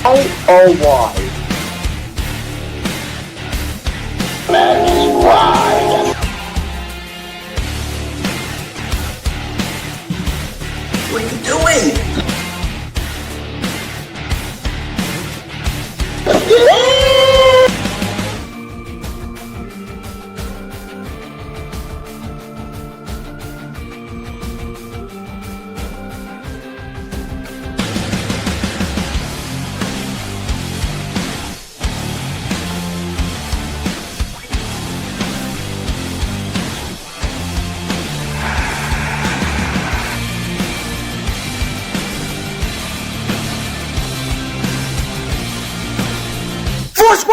O-Y. Let's ride. What are you doing?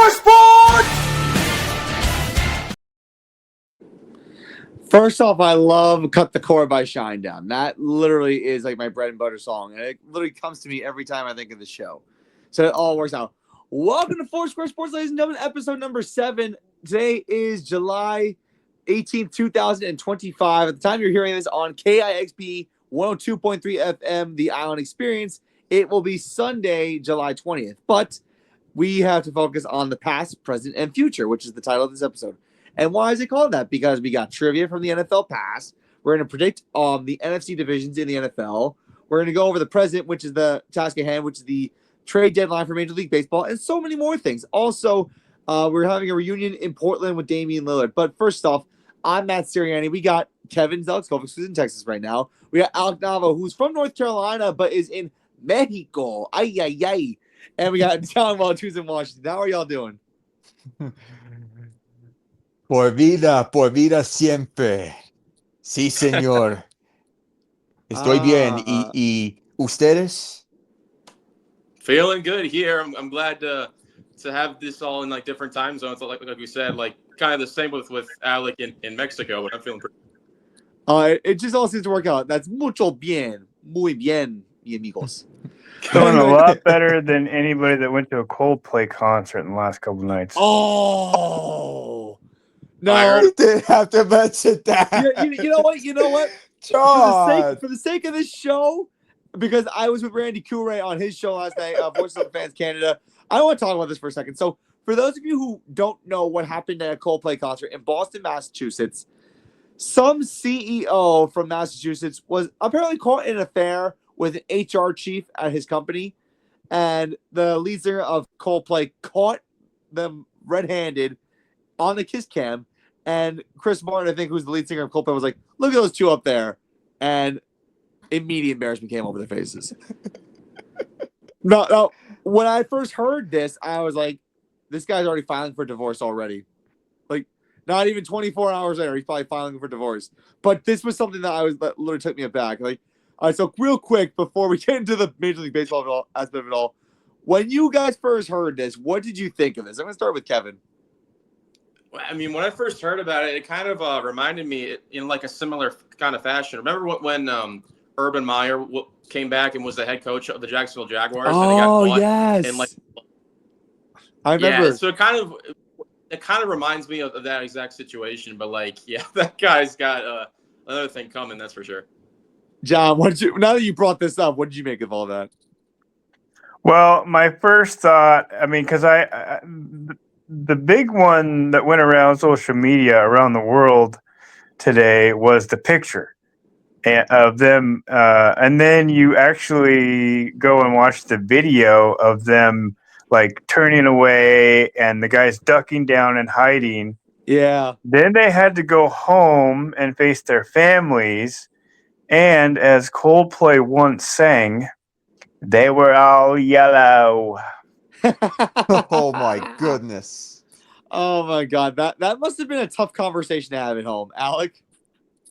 Sports! First off, I love Cut the Cord by Shinedown. That literally is like my bread and butter song. And it literally comes to me every time I think of the show. So it all works out. Welcome to Foursquare Sports, ladies and gentlemen, episode number 7. Today is July 18th, 2025. At the time you're hearing this on KIXP 102.3 FM, The Island Experience, it will be Sunday, July 20th. But we have to focus on the past, present, and future, which is the title of this episode. And why is it called that? Because we got trivia from the NFL past. We're going to predict the NFC divisions in the NFL. We're going to go over the present, which is the task at hand, which is the trade deadline for Major League Baseball, and so many more things. Also, we're having a reunion in Portland with Damian Lillard. But first off, I'm Matt Sirianni. We got Kevin Zelikovic, who's in Texas right now. We got Alec Nava, who's from North Carolina, but is in Mexico. Ay, ay, ay. And we got John Welch, who's in Washington. How are y'all doing? Por vida siempre. Sí, señor. Estoy bien. ¿Y ustedes? Feeling good here. I'm glad to have this all in like different time zones. Like we said, like kind of the same with Alec in Mexico. But I'm feeling pretty. It just all seems to work out. That's mucho bien, muy bien, mi amigos. Doing a lot better than anybody that went to a Coldplay concert in the last couple nights. Oh no! You didn't have to mention that. You know what? John. For the sake of this show, because I was with Randy Coure on his show last night, Voices of the Fans Canada. I want to talk about this for a second. So, for those of you who don't know what happened at a Coldplay concert in Boston, Massachusetts, some CEO from Massachusetts was apparently caught in an affair with an HR chief at his company, and the lead singer of Coldplay caught them red-handed on the kiss cam, and Chris Martin, I think, who's the lead singer of Coldplay, was like, look at those two up there, and immediate embarrassment came over their faces. No, when I first heard this, I was like, this guy's already filing for divorce already. Like, not even 24 hours later, he's probably filing for divorce. But this was something that literally took me aback. Like, all right, so real quick, before we get into the Major League Baseball aspect of it all, when you guys first heard this, what did you think of this? I'm going to start with Kevin. I mean, when I first heard about it, it kind of reminded me in like a similar kind of fashion. Remember when Urban Meyer came back and was the head coach of the Jacksonville Jaguars? Oh, and they got caught yes. And like, I remember. Yeah, so it kind of reminds me of that exact situation. But like, yeah, that guy's got another thing coming, that's for sure. John, now that you brought this up, what did you make of all that? Well, my first thought, I mean, because the big one that went around social media around the world today was the picture of them. And then you actually go and watch the video of them like turning away and the guys ducking down and hiding. Yeah. Then they had to go home and face their families. And as Coldplay once sang, they were all yellow. Oh my goodness. Oh my God. That must have been a tough conversation to have at home. Alec?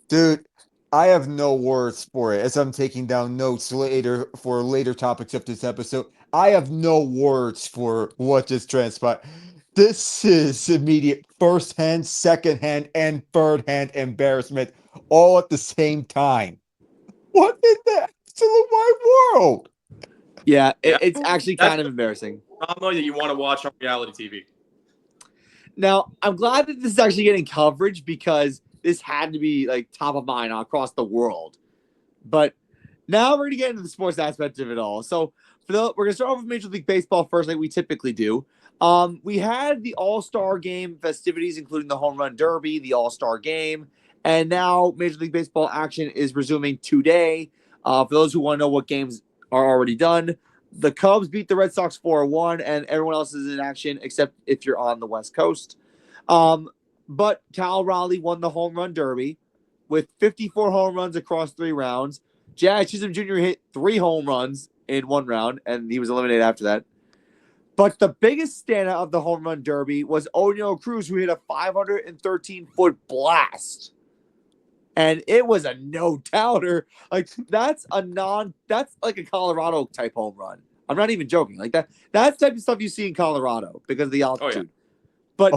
Dude, I have no words for it as I'm taking down notes later for later topics of this episode. I have no words for what just transpired. This is immediate first-hand, second-hand, and third-hand embarrassment all at the same time. What in the absolute wide world? Yeah, it's actually kind of embarrassing. Drama that you want to watch on reality TV. Now, I'm glad that this is actually getting coverage because this had to be like top of mind across the world. But Now we're going to get into the sports aspect of it all. So we're going to start off with Major League Baseball first, like we typically do. We had the All-Star game festivities, including the Home Run Derby, the All-Star game, and now Major League Baseball action is resuming today. For those who want to know what games are already done, the Cubs beat the Red Sox 4-1, and everyone else is in action except if you're on the West Coast. But Cal Raleigh won the Home Run Derby with 54 home runs across 3 rounds. Jazz Chisholm Jr. hit 3 home runs in 1 round, and he was eliminated after that. But the biggest standout of the Home Run Derby was O'Neal Cruz, who hit a 513-foot blast. And it was a no-doubter. Like, that's like a Colorado type home run. I'm not even joking. Like that's the type of stuff you see in Colorado because of the altitude. But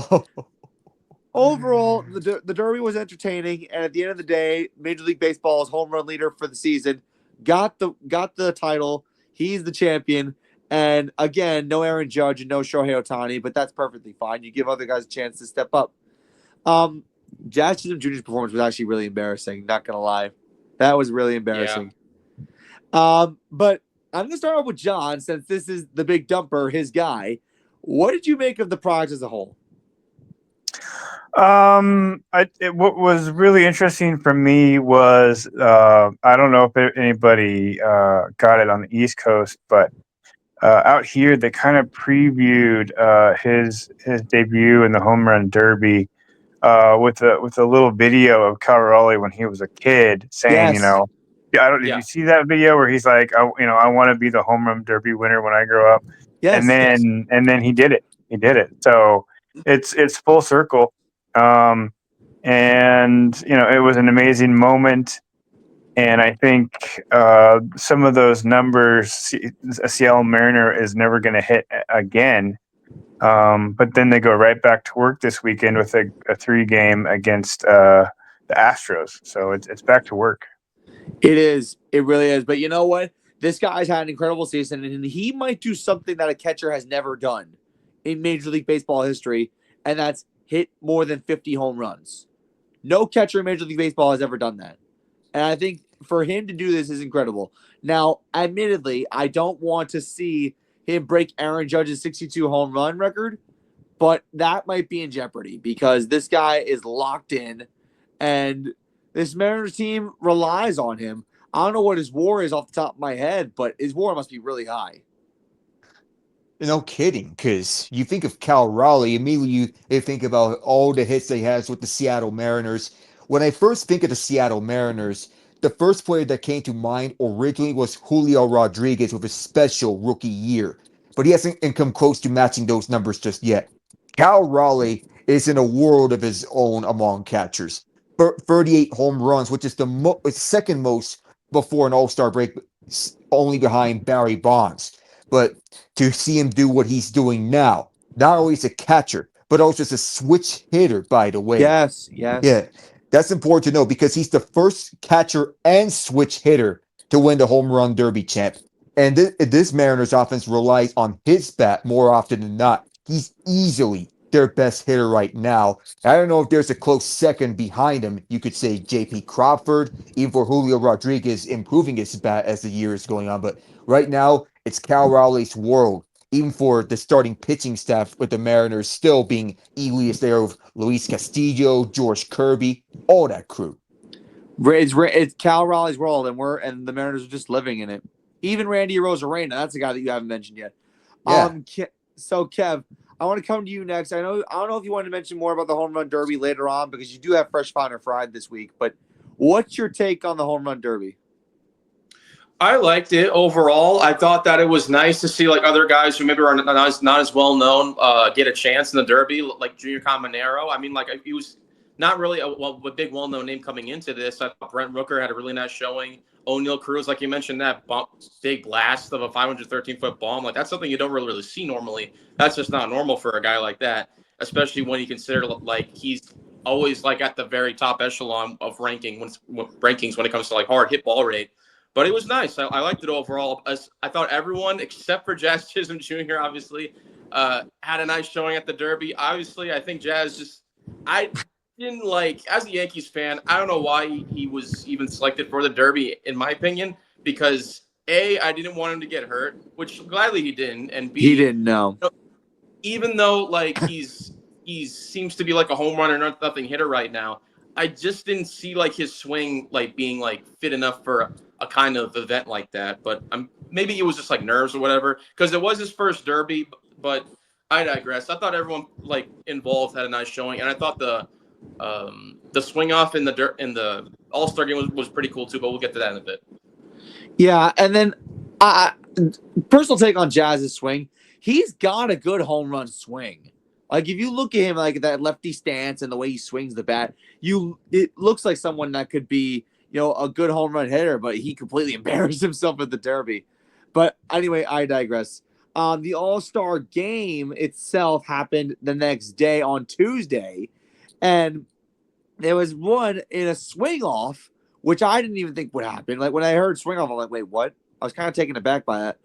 overall, the Derby was entertaining, and at the end of the day, Major League Baseball's home run leader for the season got the title. He's the champion. And again, no Aaron Judge and no Shohei Ohtani, but that's perfectly fine. You give other guys a chance to step up. Jazz Chisholm Jr.'s performance was actually really embarrassing. Not gonna lie, that was really embarrassing. Yeah. But I'm gonna start off with John, since this is the big dumper, his guy. What did you make of the product as a whole? What was really interesting for me was I don't know if anybody got it on the East Coast, but out here they kind of previewed his debut in the Home Run Derby with a little video of Cal Raleigh when he was a kid saying, Yes. Did you see that video where he's like, I want to be the Home Run Derby winner when I grow up? Yes. And then he did it. He did it. So it's full circle. And it was an amazing moment. And I think some of those numbers a Seattle Mariner is never going to hit again. But then they go right back to work this weekend with a 3-game against the Astros. So it's back to work. It is. It really is. But you know what? This guy's had an incredible season, and he might do something that a catcher has never done in Major League Baseball history, and that's hit more than 50 home runs. No catcher in Major League Baseball has ever done that. And I think for him to do this is incredible. Now, admittedly, I don't want to see him break Aaron Judge's 62 home run record, but that might be in jeopardy because this guy is locked in, and this Mariners team relies on him. I don't know what his WAR is off the top of my head, but his WAR must be really high. No kidding, because you think of Cal Raleigh, immediately you think about all the hits he has with the Seattle Mariners. When I first think of the Seattle Mariners, the first player that came to mind originally was Julio Rodriguez with a special rookie year, but he hasn't come close to matching those numbers just yet. Cal Raleigh is in a world of his own among catchers. 38 home runs, which is the second most before an All-Star break, only behind Barry Bonds. But to see him do what he's doing now, not only as a catcher, but also as a switch hitter, by the way. Yes. Yeah, that's important to know because he's the first catcher and switch hitter to win the Home Run Derby champ. And this Mariners offense relies on his bat more often than not. He's easily their best hitter right now. I don't know if there's a close second behind him. You could say J.P. Crawford, even for Julio Rodriguez improving his bat as the year is going on. But right now, it's Cal Raleigh's world, even for the starting pitching staff with the Mariners still being Elias there of Luis Castillo, George Kirby, all that crew. It's Cal Raleigh's world, and the Mariners are just living in it. Even Randy Arozarena, that's a guy that you haven't mentioned yet. Yeah. So Kev, I want to come to you next. I don't know if you want to mention more about the Home Run Derby later on because you do have Fresh Found or Fried this week. But what's your take on the Home Run Derby? I liked it overall. I thought that it was nice to see like other guys who maybe are not as well known get a chance in the Derby, like Junior Caminero. I mean, like he was not really a big well-known name coming into this. I thought Brent Rooker had a really nice showing. O'Neal Cruz, like you mentioned, that big blast of a 513-foot bomb. Like that's something you don't really see normally. That's just not normal for a guy like that, especially when you consider like he's always like at the very top echelon of rankings when it comes to like hard hit ball rate. But it was nice. I liked it overall. I thought everyone except for Jazz Chisholm Jr. obviously had a nice showing at the Derby. Obviously, I think Jazz I didn't as a Yankees fan, I don't know why he was even selected for the Derby, in my opinion, because A, I didn't want him to get hurt, which gladly he didn't, and B, He didn't know. Even though like he seems to be like a home run or nothing hitter right now, I just didn't see like his swing like being like fit enough for a kind of event like that. But maybe it was just like nerves or whatever, because it was his first Derby. But I digress. I thought everyone like involved had a nice showing, and I thought the swing off in the All-Star game was pretty cool too. But we'll get to that in a bit. Yeah, and then personal take on Jazz's swing. He's got a good home run swing. Like if you look at him like that lefty stance and the way he swings the bat, it looks like someone that could be, a good home run hitter, but he completely embarrassed himself at the Derby. But anyway, I digress. The All-Star game itself happened the next day on Tuesday, and there was one in a swing off, which I didn't even think would happen. Like when I heard swing off, I'm like, wait, what? I was kind of taken aback by that.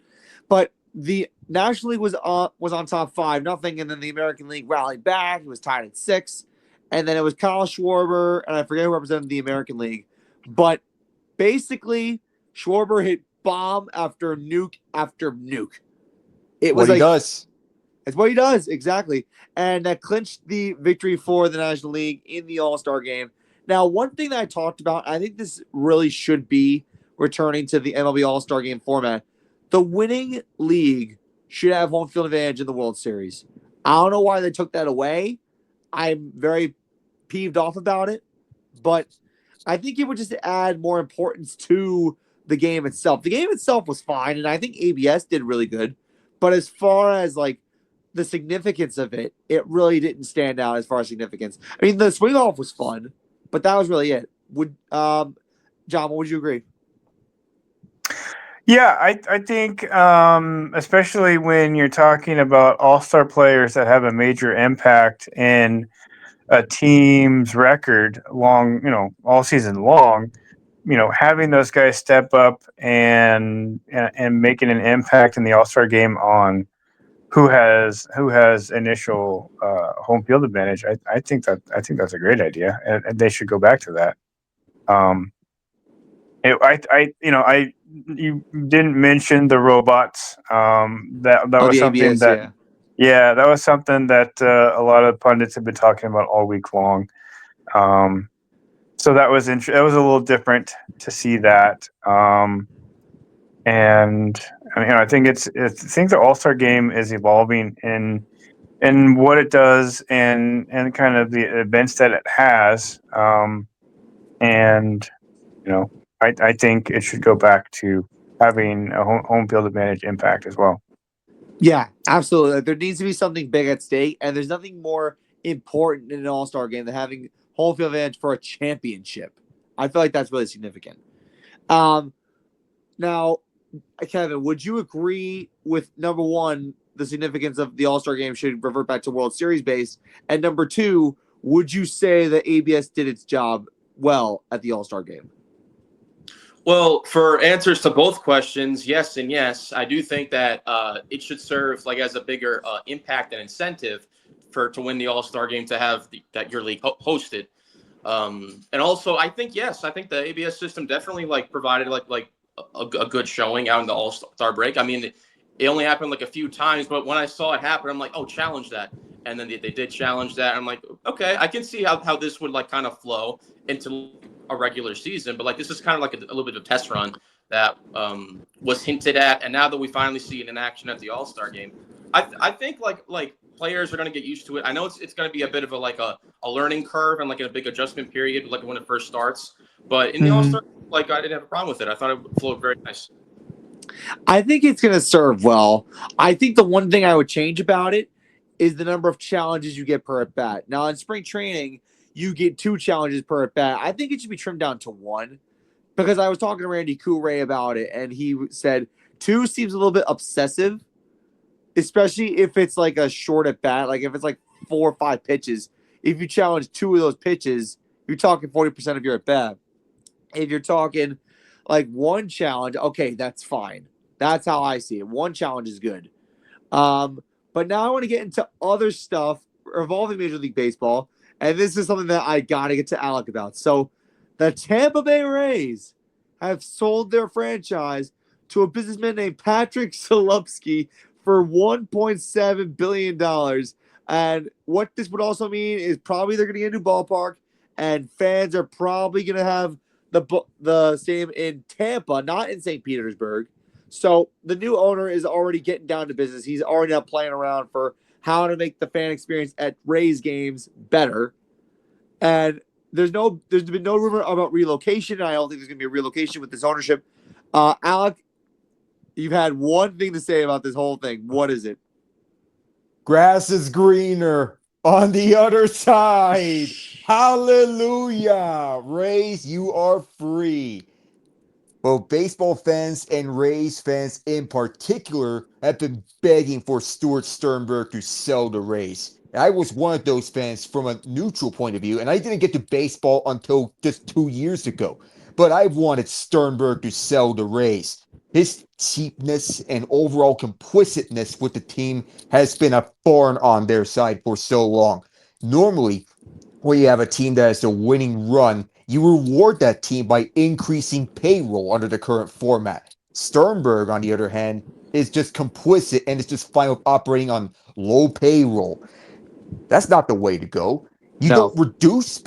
But the National League was on top 5-0, and then the American League rallied back. It was tied at 6, and then it was Kyle Schwarber, and I forget who represented the American League, but basically Schwarber hit bomb after nuke after nuke. It was what he does. It's what he does, exactly, and that clinched the victory for the National League in the All-Star game. Now, one thing that I talked about, I think this really should be returning to the MLB All-Star game format. The winning league should have home field advantage in the World Series. I don't know why they took that away. I'm very peeved off about it, but I think it would just add more importance to the game itself. The game itself was fine, and I think ABS did really good. But as far as like the significance of it, it really didn't stand out as far as significance. I mean, the swing off was fun, but that was really it. John, would you agree? Yeah, I think especially when you're talking about all-star players that have a major impact in a team's record all season long, having those guys step up and making an impact in the All-Star game on who has initial home field advantage. I think that's a great idea, and they should go back to that. You didn't mention the robots. That was something ABS, that that was something that a lot of pundits have been talking about all week long. So that was that was a little different to see that. And I think I think the All-Star game is evolving in what it does and kind of the events that it has. And I think it should go back to having a home field advantage impact as well. Yeah, absolutely. There needs to be something big at stake, and there's nothing more important in an All-Star game than having home field advantage for a championship. I feel like that's really significant. Now, Kevin, would you agree with number one, the significance of the All-Star game should revert back to World Series base, and number two, would you say that ABS did its job well at the All-Star game? Well, for answers to both questions, yes and yes. I do think that it should serve like as a bigger impact and incentive to win the All-Star game to have that your league hosted. And also, I think the ABS system definitely like provided like a good showing out in the All-Star break. I mean, it only happened like a few times, but when I saw it happen, I'm like, oh, challenge that. And then they did challenge that. I'm like, okay, I can see how this would like kind of flow into a regular season, but like this is kind of like a little bit of a test run that was hinted at, and now that we finally see it in action at the All-Star game, I think like players are going to get used to it. I know it's going to be a bit of a learning curve and like a big adjustment period, like when it first starts. But in the All-Star, like I didn't have a problem with it. I thought it flowed very nice. I think it's going to serve well. I think the one thing I would change about it is the number of challenges you get per at bat. Now in spring training, you get 2 challenges per at bat. I think it should be trimmed down to 1 because I was talking to Randy Couray about it, and he said 2 seems a little bit obsessive, especially if it's like a short at bat. Like if it's like 4 or 5 pitches, if you challenge 2 of those pitches, you're talking 40% of your at bat. If you're talking like 1 challenge, okay, that's fine. That's how I see it. 1 challenge is good. But now I want to get into other stuff revolving Major League Baseball. And this is something that I got to get to Alec about. So the Tampa Bay Rays have sold their franchise to a businessman named Patrick Solupski for $1.7 billion. And what this would also mean is probably they're going to get a new ballpark, and fans are probably going to have the same in Tampa, not in St. Petersburg. So the new owner is already getting down to business. He's already not playing around for how to make the fan experience at Rays games better. And there's been no rumor about relocation. I don't think there's going to be a relocation with this ownership. Alec, you've had one thing to say about this whole thing. What is it? Grass is greener on the other side. Hallelujah. Rays, you are free. Both baseball fans and Rays fans in particular have been begging for Stuart Sternberg to sell the Rays. I was one of those fans from a neutral point of view, and I didn't get to baseball until just 2 years ago. But I wanted Sternberg to sell the Rays. His cheapness and overall complicitness with the team has been a thorn on their side for so long. Normally, where you have a team that has a winning run, you reward that team by increasing payroll under the current format. Sternberg, on the other hand, is just complicit and is just fine with operating on low payroll. That's not the way to go. You No. don't reduce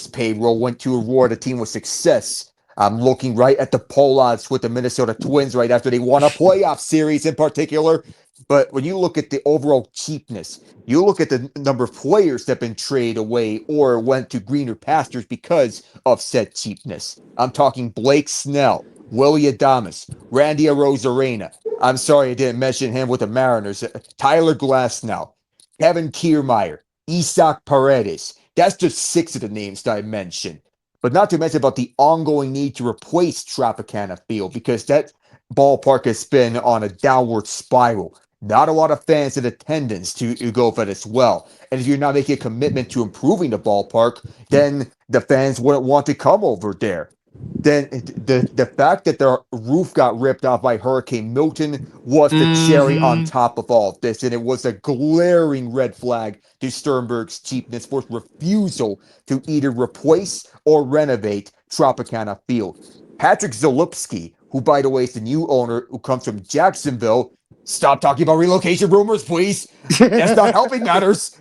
payroll when to reward a team with success. I'm looking right at the poll odds with the Minnesota Twins right after they won a playoff series in particular. But when you look at the overall cheapness, you look at the number of players that have been traded away or went to greener pastures because of said cheapness. I'm talking Blake Snell, Willie Adames, Randy Arozarena. I'm sorry I didn't mention him with the Mariners. Tyler Glasnow, Kevin Kiermaier, Isaac Paredes. That's just 6 of the names that I mentioned. But not to mention about the ongoing need to replace Tropicana Field because that ballpark has been on a downward spiral. Not a lot of fans in attendance to go for it as well. And if you're not making a commitment to improving the ballpark, then the fans wouldn't want to come over there. Then the fact that the roof got ripped off by Hurricane Milton was the cherry on top of all of this, and it was a glaring red flag to Sternberg's cheapness for refusal to either replace or renovate Tropicana Field. Patrick Zalupski, who by the way is the new owner who comes from Jacksonville, stop talking about relocation rumors, please. That's not helping matters.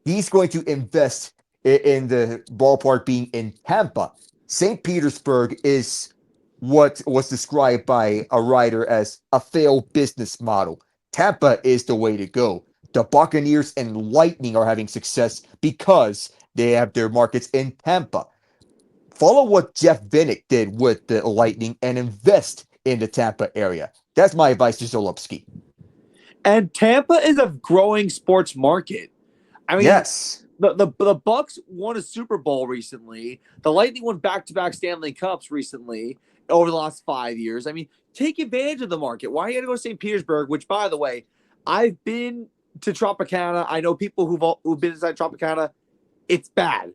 He's going to invest in the ballpark being in Tampa. St. Petersburg is what was described by a writer as a failed business model. Tampa is the way to go. The Buccaneers and Lightning are having success because they have their markets in Tampa. Follow what Jeff Vinnick did with the Lightning and invest in the Tampa area. That's my advice to Zolupski. And Tampa is a growing sports market. I mean, Yes. The Bucks won a Super Bowl recently. The Lightning won back-to-back Stanley Cups recently over the last 5 years. I mean, take advantage of the market. Why you got to go to St. Petersburg? Which, by the way, I've been to Tropicana. I know people who've been inside Tropicana. It's bad.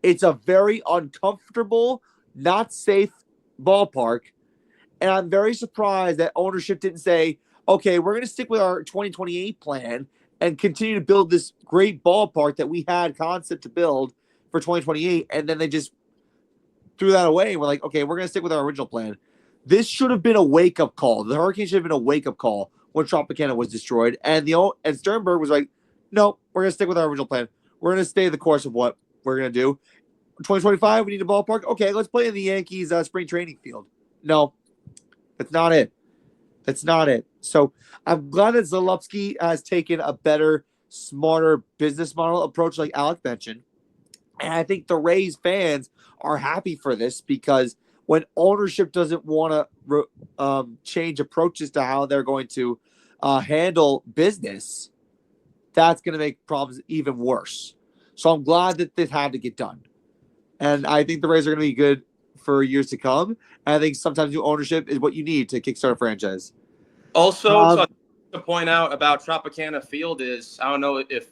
It's a very uncomfortable, not safe ballpark. And I'm very surprised that ownership didn't say, okay, we're going to stick with our 2028 plan and continue to build this great ballpark that we had concept to build for 2028. And then they just threw that away. We're like, okay, we're going to stick with our original plan. This should have been a wake-up call. The Hurricane should have been a wake-up call when Tropicana was destroyed. And Sternberg was like, no, we're going to stick with our original plan. We're going to stay the course of what we're going to do. 2025, we need a ballpark. Okay, let's play in the Yankees spring training field. No, that's not it. That's not it. So I'm glad that Zalupski has taken a better, smarter business model approach, like Alec mentioned. And I think the Rays fans are happy for this because when ownership doesn't want to change approaches to how they're going to handle business, that's going to make problems even worse. So I'm glad that this had to get done. And I think the Rays are going to be good for years to come. And I think sometimes new ownership is what you need to kickstart a franchise. Also, to point out about Tropicana Field is, I don't know if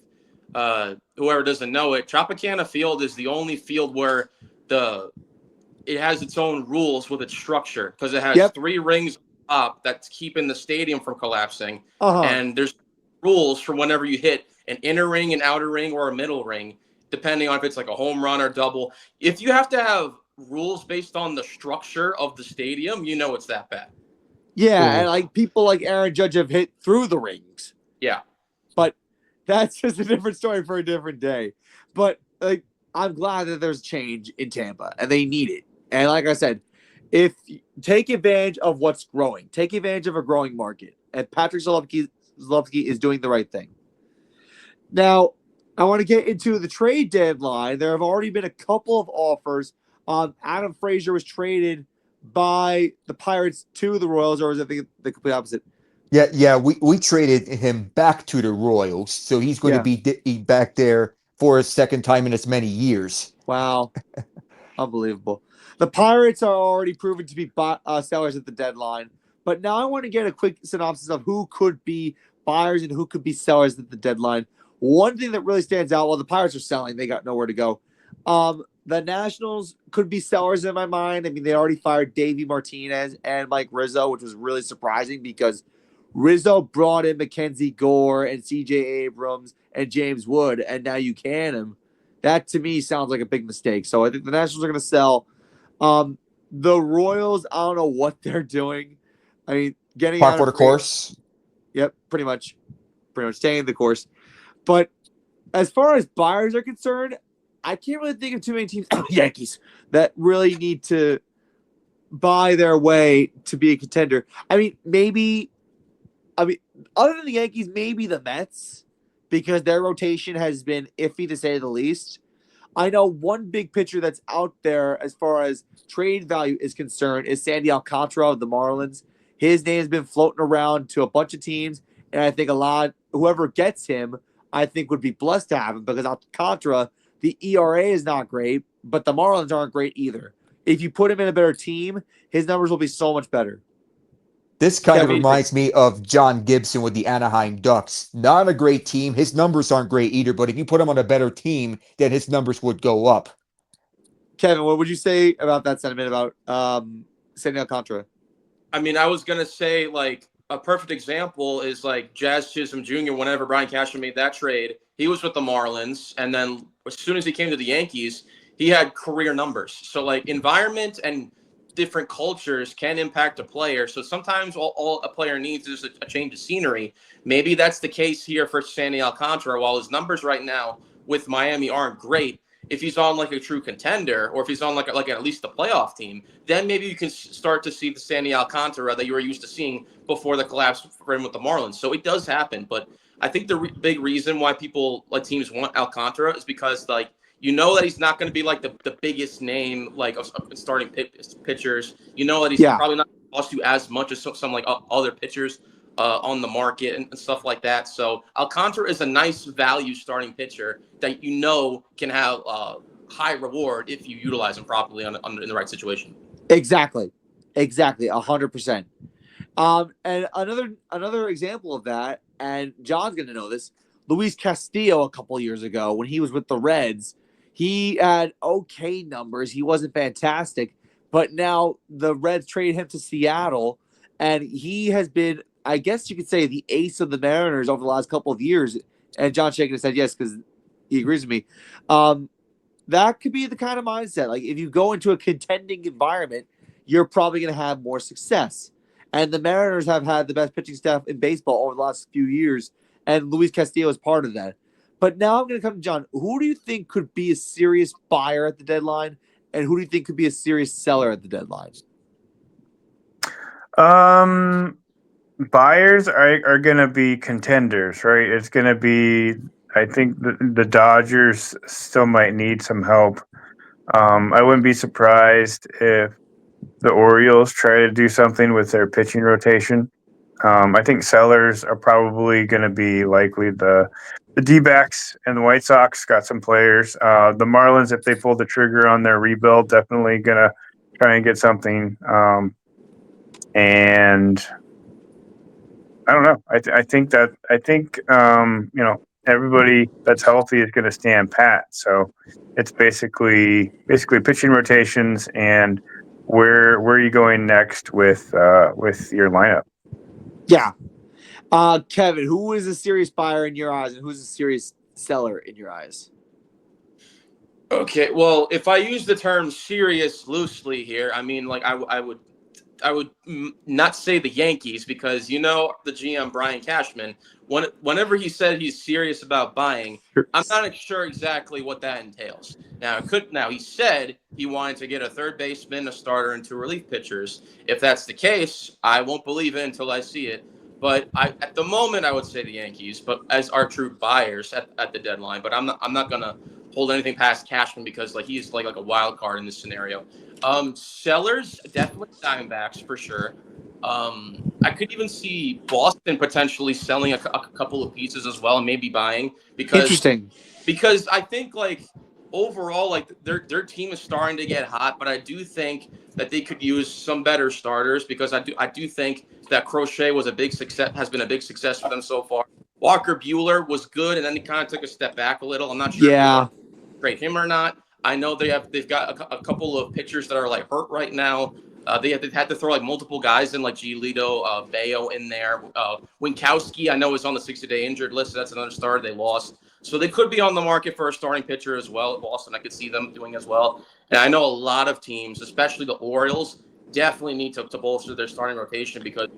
whoever doesn't know it, Tropicana Field is the only field where it has its own rules with its structure because it has 3 rings up that's keeping the stadium from collapsing. And there's rules for whenever you hit an inner ring, an outer ring, or a middle ring, depending on if it's like a home run or double. If you have to have rules based on the structure of the stadium, you know it's that bad. Yeah, Ooh. and like people like Aaron Judge have hit through the rings. Yeah. But that's just a different story for a different day. But like I'm glad that there's change in Tampa and they need it. And like I said, if take advantage of what's growing, take advantage of a growing market. And Patrick Zalewski is doing the right thing. Now, I want to get into the trade deadline. There have already been a couple of offers. Adam Frazier was traded by the Pirates to the Royals, or was it the complete opposite? Yeah. We traded him back to the Royals, so he's going to be back there for a second time in as many years. Wow. Unbelievable. The Pirates are already proven to be sellers at the deadline. But now I want to get a quick synopsis of who could be buyers and who could be sellers at the deadline. One thing that really stands out, while the Pirates are selling, they got nowhere to go. The Nationals could be sellers in my mind. I mean, they already fired Davey Martinez and Mike Rizzo, which was really surprising because Rizzo brought in Mackenzie Gore and CJ Abrams and James Wood, and now you can him. That to me sounds like a big mistake. So I think the Nationals are going to sell. The Royals, I don't know what they're doing. I mean, getting Par out for of the course. Yep, pretty much staying the course. But as far as buyers are concerned, I can't really think of too many teams, Yankees, that really need to buy their way to be a contender. I mean, other than the Yankees, maybe the Mets, because their rotation has been iffy to say the least. I know one big pitcher that's out there as far as trade value is concerned is Sandy Alcantara of the Marlins. His name has been floating around to a bunch of teams, and I think whoever gets him, I think would be blessed to have him because Alcantara, the ERA is not great, but the Marlins aren't great either. If you put him in a better team, his numbers will be so much better. This kind of Kevin, reminds me of John Gibson with the Anaheim Ducks. Not a great team. His numbers aren't great either, but if you put him on a better team, then his numbers would go up. Kevin, what would you say about that sentiment about Sandy Alcantara? I mean, I was going to say, like, a perfect example is, like, Jazz Chisholm Jr., whenever Brian Cashman made that trade, he was with the Marlins, and then as soon as he came to the Yankees, he had career numbers. So, like, environment and different cultures can impact a player. So sometimes all a player needs is a change of scenery. Maybe that's the case here for Sandy Alcantara. While his numbers right now with Miami aren't great, if he's on like a true contender or if he's on like at least a playoff team, then maybe you can start to see the Sandy Alcantara that you were used to seeing before the collapse for him with the Marlins. So it does happen. But I think the big reason why people like teams want Alcantara is because like, you know that he's not going to be like the biggest name like of starting pitchers. You know that he's probably not going to cost you as much as some like other pitchers on the market and stuff like that. So Alcantara is a nice value starting pitcher that you know can have high reward if you utilize him properly in the right situation. Exactly, 100%. And another example of that, and John's going to know this. Luis Castillo a couple of years ago when he was with the Reds. He had okay numbers. He wasn't fantastic, but now the Reds traded him to Seattle, and he has been, I guess you could say, the ace of the Mariners over the last couple of years. And John shaking his head yes because he agrees with me. That could be the kind of mindset. Like if you go into a contending environment, you're probably going to have more success. And the Mariners have had the best pitching staff in baseball over the last few years, and Luis Castillo is part of that. But now I'm going to come to John. Who do you think could be a serious buyer at the deadline, and who do you think could be a serious seller at the deadline? Buyers are going to be contenders, right? It's going to be, I think the Dodgers still might need some help. I wouldn't be surprised if the Orioles try to do something with their pitching rotation. I think sellers are probably going to be likely the D-backs and the White Sox got some players. The Marlins, if they pull the trigger on their rebuild, definitely going to try and get something. And I don't know. I think everybody that's healthy is going to stand pat. So it's basically pitching rotations and where are you going next with your lineup? Yeah. Kevin, who is a serious buyer in your eyes and who's a serious seller in your eyes? Okay, well, if I use the term serious loosely here, I mean, like I would not say the Yankees because the GM Brian Cashman. Whenever he said he's serious about buying, I'm not sure exactly what that entails. Now he said he wanted to get a third baseman, a starter, and two relief pitchers. If that's the case, I won't believe it until I see it. But at the moment, I would say the Yankees, but as our true buyers at the deadline. But I'm not gonna hold anything past Cashman because like he's like a wild card in this scenario. Sellers definitely Diamondbacks for sure. I could even see Boston potentially selling a couple of pieces as well, and maybe buying Interesting. because I think like overall like their team is starting to get hot, but I do think that they could use some better starters because I do think that Crochet was a big success has been a big success for them so far. Walker Bueller was good, and then he kind of took a step back a little. I'm not sure if they Yeah. want to trade him or not. I know they've got a couple of pitchers that are like hurt right now. They've had to throw like multiple guys in, like Giolito, Bayo in there. Winkowski, I know, is on the 60-day injured list. So that's another starter they lost. So they could be on the market for a starting pitcher as well. Boston, I could see them doing as well. And I know a lot of teams, especially the Orioles, definitely need to bolster their starting rotation because,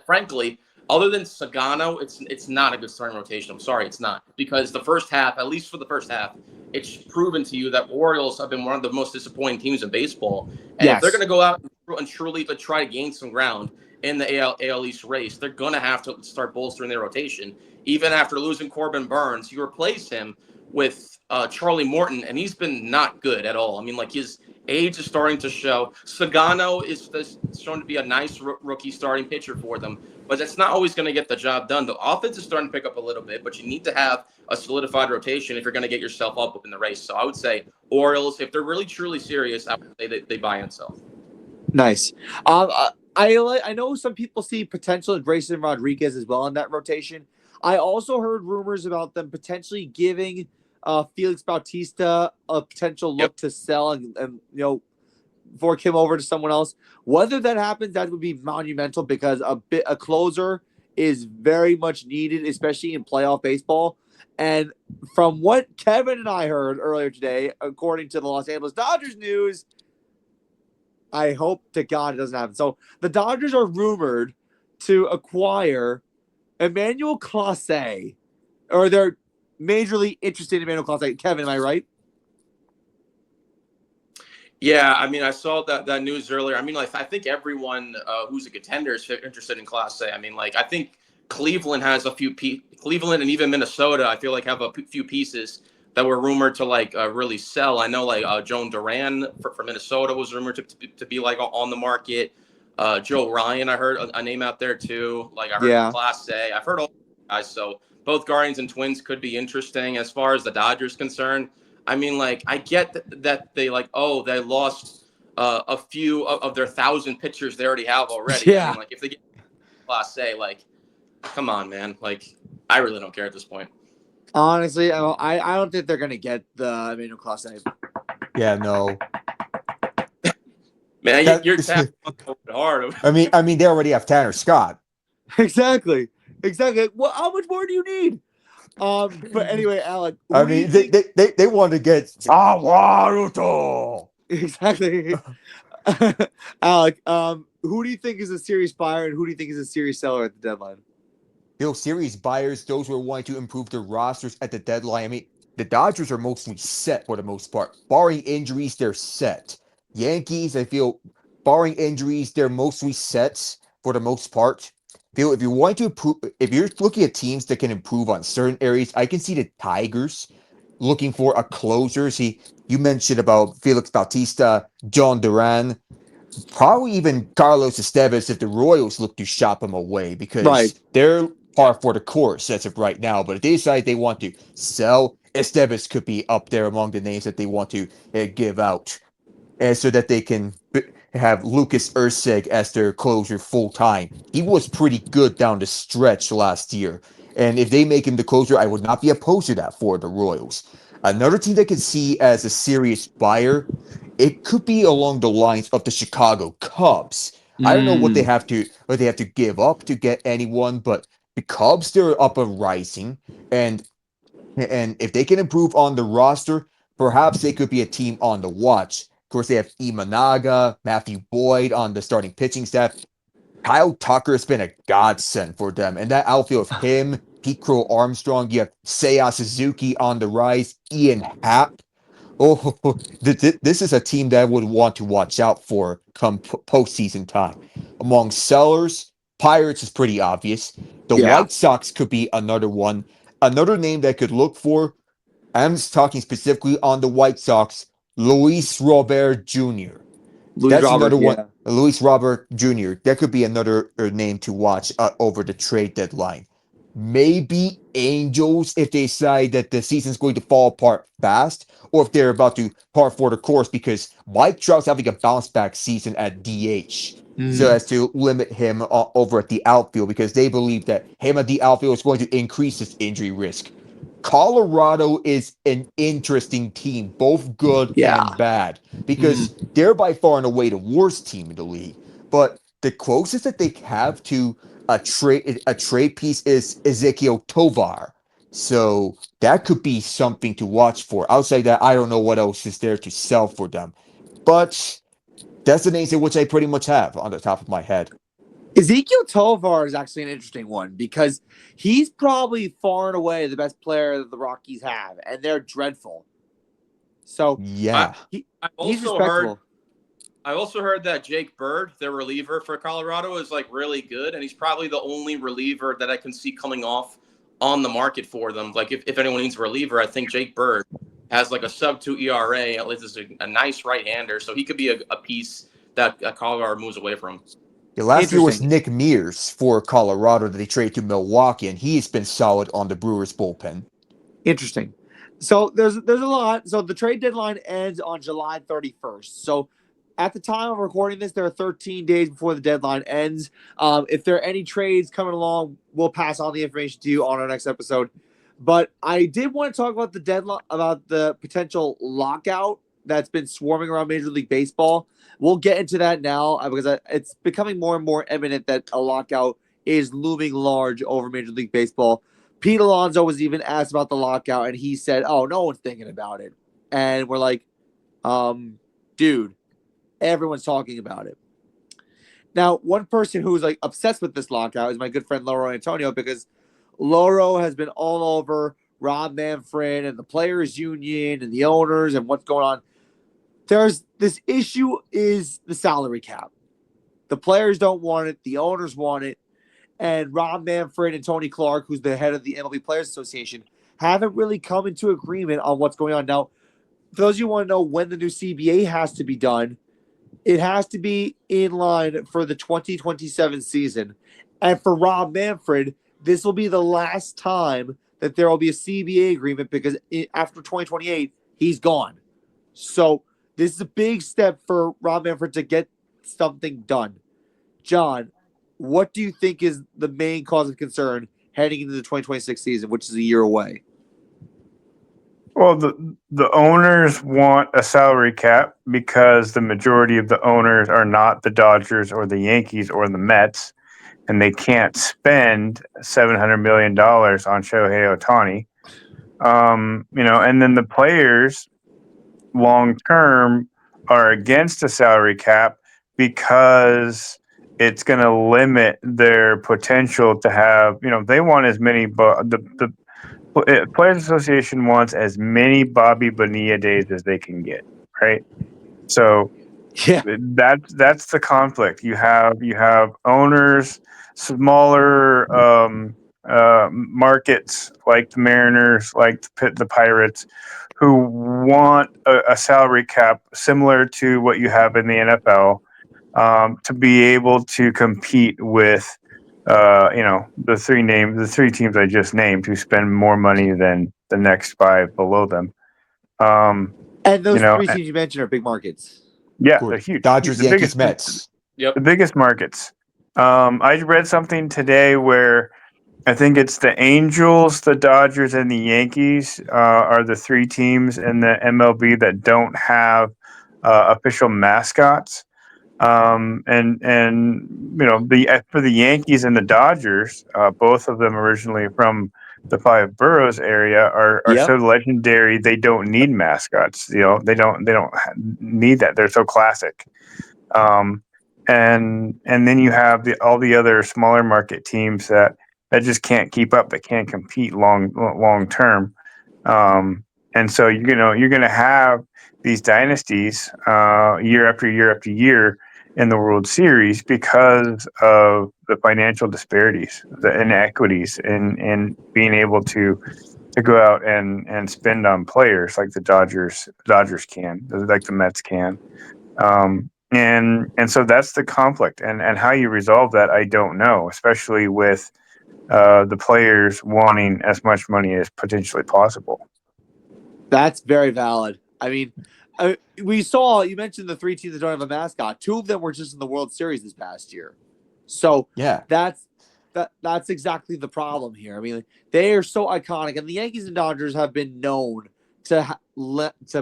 frankly, other than Sagano, it's not a good starting rotation. I'm sorry, it's not because the first half, at least for the first half, it's proven to you that Orioles have been one of the most disappointing teams in baseball. And if they're going to go out and truly to try to gain some ground in the AL East race, they're going to have to start bolstering their rotation. Even after losing Corbin Burns, you replace him with Charlie Morton, and he's been not good at all. I mean, like his age is starting to show. Sagano is shown to be a nice rookie starting pitcher for them, but that's not always going to get the job done. The offense is starting to pick up a little bit, but you need to have a solidified rotation if you're going to get yourself up in the race. So I would say Orioles, if they're really truly serious, I would say they buy and sell. Nice. I know some people see potential in Grayson Rodriguez as well in that rotation. I also heard rumors about them potentially giving Felix Bautista a potential look to sell and fork him over to someone else. Whether that happens, that would be monumental because a closer is very much needed, especially in playoff baseball. And from what Kevin and I heard earlier today, according to the Los Angeles Dodgers news, I hope to God it doesn't happen. So the Dodgers are rumored to acquire Emmanuel Clase, or they're majorly interested in Emmanuel Clase. Kevin, am I right? Yeah, I mean, I saw that news earlier. I mean, like, I think everyone who's a contender is interested in Class A. I mean, like, I think Cleveland has a few Cleveland and even Minnesota, I feel like have a few pieces that were rumored to like really sell. I know like Joan Duran for Minnesota was rumored to be like on the market. Joe Ryan, I heard a name out there too. Like I heard Class A. I've heard all guys. So both Guardians and Twins could be interesting. As far as the Dodgers concerned, I mean, like, I get that they like, oh, they lost a few of their 1,000 pitchers they already have already. Yeah. I mean, like, if they get Class A, like, come on, man. Like, I really don't care at this point. Honestly, I don't think they're going to get the Emmanuel Clase. Yeah, no. Man, you're tapping hard. I mean, they already have Tanner Scott. Exactly. Well, how much more do you need? But anyway, Alec. I mean, they want to get Sawaruto. Exactly. Alec, who do you think is a serious buyer and who do you think is a serious seller at the deadline? Series buyers, those who are wanting to improve their rosters at the deadline. I mean, the Dodgers are mostly set for the most part. Barring injuries, they're set. Yankees, I feel, barring injuries, they're mostly set for the most part. If you want to improve, if you're looking at teams that can improve on certain areas, I can see the Tigers looking for a closer. See, you mentioned about Felix Bautista, John Duran, probably even Carlos Estevez if the Royals look to shop him away because they're par for the course as of right now. But if they decide they want to sell, Estevez could be up there among the names that they want to give out, and so that they can have Lucas Erceg as their closer full time. He was pretty good down the stretch last year, and if they make him the closer, I would not be opposed to that for the Royals. Another team that could see as a serious buyer, it could be along the lines of the Chicago Cubs. I don't know what they have to give up to get anyone, but the Cubs, they're up and rising, and if they can improve on the roster, perhaps they could be a team on the watch. Of course, they have Imanaga, Matthew Boyd on the starting pitching staff. Kyle Tucker has been a godsend for them. And that outfield of him, Pete Crow Armstrong, you have Seiya Suzuki on the rise, Ian Happ. Oh, this is a team that I would want to watch out for come postseason time. Among sellers, Pirates is pretty obvious. The Yeah. White Sox could be another one. Another name that I could look for, I'm just talking specifically on the White Sox, Luis Robert Jr. Louis That's Robert, another one. yeah. Luis Robert Jr. That could be another name to watch over the trade deadline. Maybe Angels if they decide that the season's going to fall apart fast, or if they're about to part for the course because Mike Trout's having a bounce back season at DH. So as to limit him over at the outfield because they believe that him at the outfield is going to increase his injury risk. Colorado is an interesting team, both good Yeah. and bad, because they're by far and away the worst team in the league. But the closest that they have to a trade piece is Ezekiel Tovar. So that could be something to watch for. Outside that, I don't know what else is there to sell for them. But that's the names in which I pretty much have on the top of my head. Ezekiel Tovar is actually an interesting one because he's probably far and away the best player that the Rockies have, and they're dreadful. So Yeah. he's also respectable. I also heard that Jake Bird, their reliever for Colorado, is like really good, and he's probably the only reliever that I can see coming off on the market for them. Like if anyone needs a reliever, I think Jake Bird has like a sub-2 ERA. At least is a nice right-hander, so he could be a piece that Colorado moves away from. Yeah, last year was Interesting. Nick Mears for Colorado that they traded to Milwaukee, and he's been solid on the Brewers bullpen. Interesting. So there's a lot. So the trade deadline ends on July 31st. So at the time of recording this, there are 13 days before the deadline ends. If there are any trades coming along, we'll pass on the information to you on our next episode. But I did want to talk about the deadline, about the potential lockout that's been swarming around Major League Baseball. We'll get into that now because it's becoming more and more evident that a lockout is looming large over Major League Baseball. Pete Alonso was even asked about the lockout, and he said, "Oh, no one's thinking about it." And we're like, dude, everyone's talking about it. Now, one person who's like obsessed with this lockout is my good friend Loro Antonio because Loro has been all over Rob Manfred and the players' union and the owners and what's going on. There's this issue is the salary cap. The players don't want it. The owners want it. And Rob Manfred and Tony Clark, who's the head of the MLB Players Association, haven't really come into agreement on what's going on. Now, for those of you who want to know when the new CBA has to be done, it has to be in line for the 2027 season. And for Rob Manfred, this will be the last time that there will be a CBA agreement because after 2028, he's gone. So this is a big step for Rob Manfred to get something done. John, what do you think is the main cause of concern heading into the 2026 season, which is a year away? Well, the owners want a salary cap because the majority of the owners are not the Dodgers or the Yankees or the Mets, and they can't spend $700 million on Shohei Ohtani. And then the players long term are against a salary cap because it's going to limit their potential to have, they want as many, the Players Association wants as many Bobby Bonilla days as they can get, right? So Yeah. that's the conflict. You have owners, smaller markets like the Mariners, like the Pirates, who want a salary cap similar to what you have in the NFL to be able to compete with the three teams I just named who spend more money than the next five below them. And those three teams you mentioned are big markets. Yeah, they're huge. Dodgers, The Yankees, biggest, Mets. Yep. The biggest markets. I read something today where I think it's the Angels, the Dodgers, and the Yankees are the three teams in the MLB that don't have official mascots. For the Yankees and the Dodgers, both of them originally from the Five Boroughs area are Yep. so legendary. They don't need mascots. They don't need that. They're so classic. And then you have all the other smaller market teams that just can't keep up. That can't compete long term. And so you're gonna have these dynasties year after year after year in the World Series because of the financial disparities, the inequities in being able to go out and spend on players like the Dodgers can, like the Mets can. And so that's the conflict, and how you resolve that, I don't know, especially with the players wanting as much money as potentially possible. That's very valid. I mean, we saw, you mentioned the 3 teams that don't have a mascot. 2 of them were just in the World Series this past year. So Yeah. that's exactly the problem here. I mean, they are so iconic, and the Yankees and Dodgers have been known to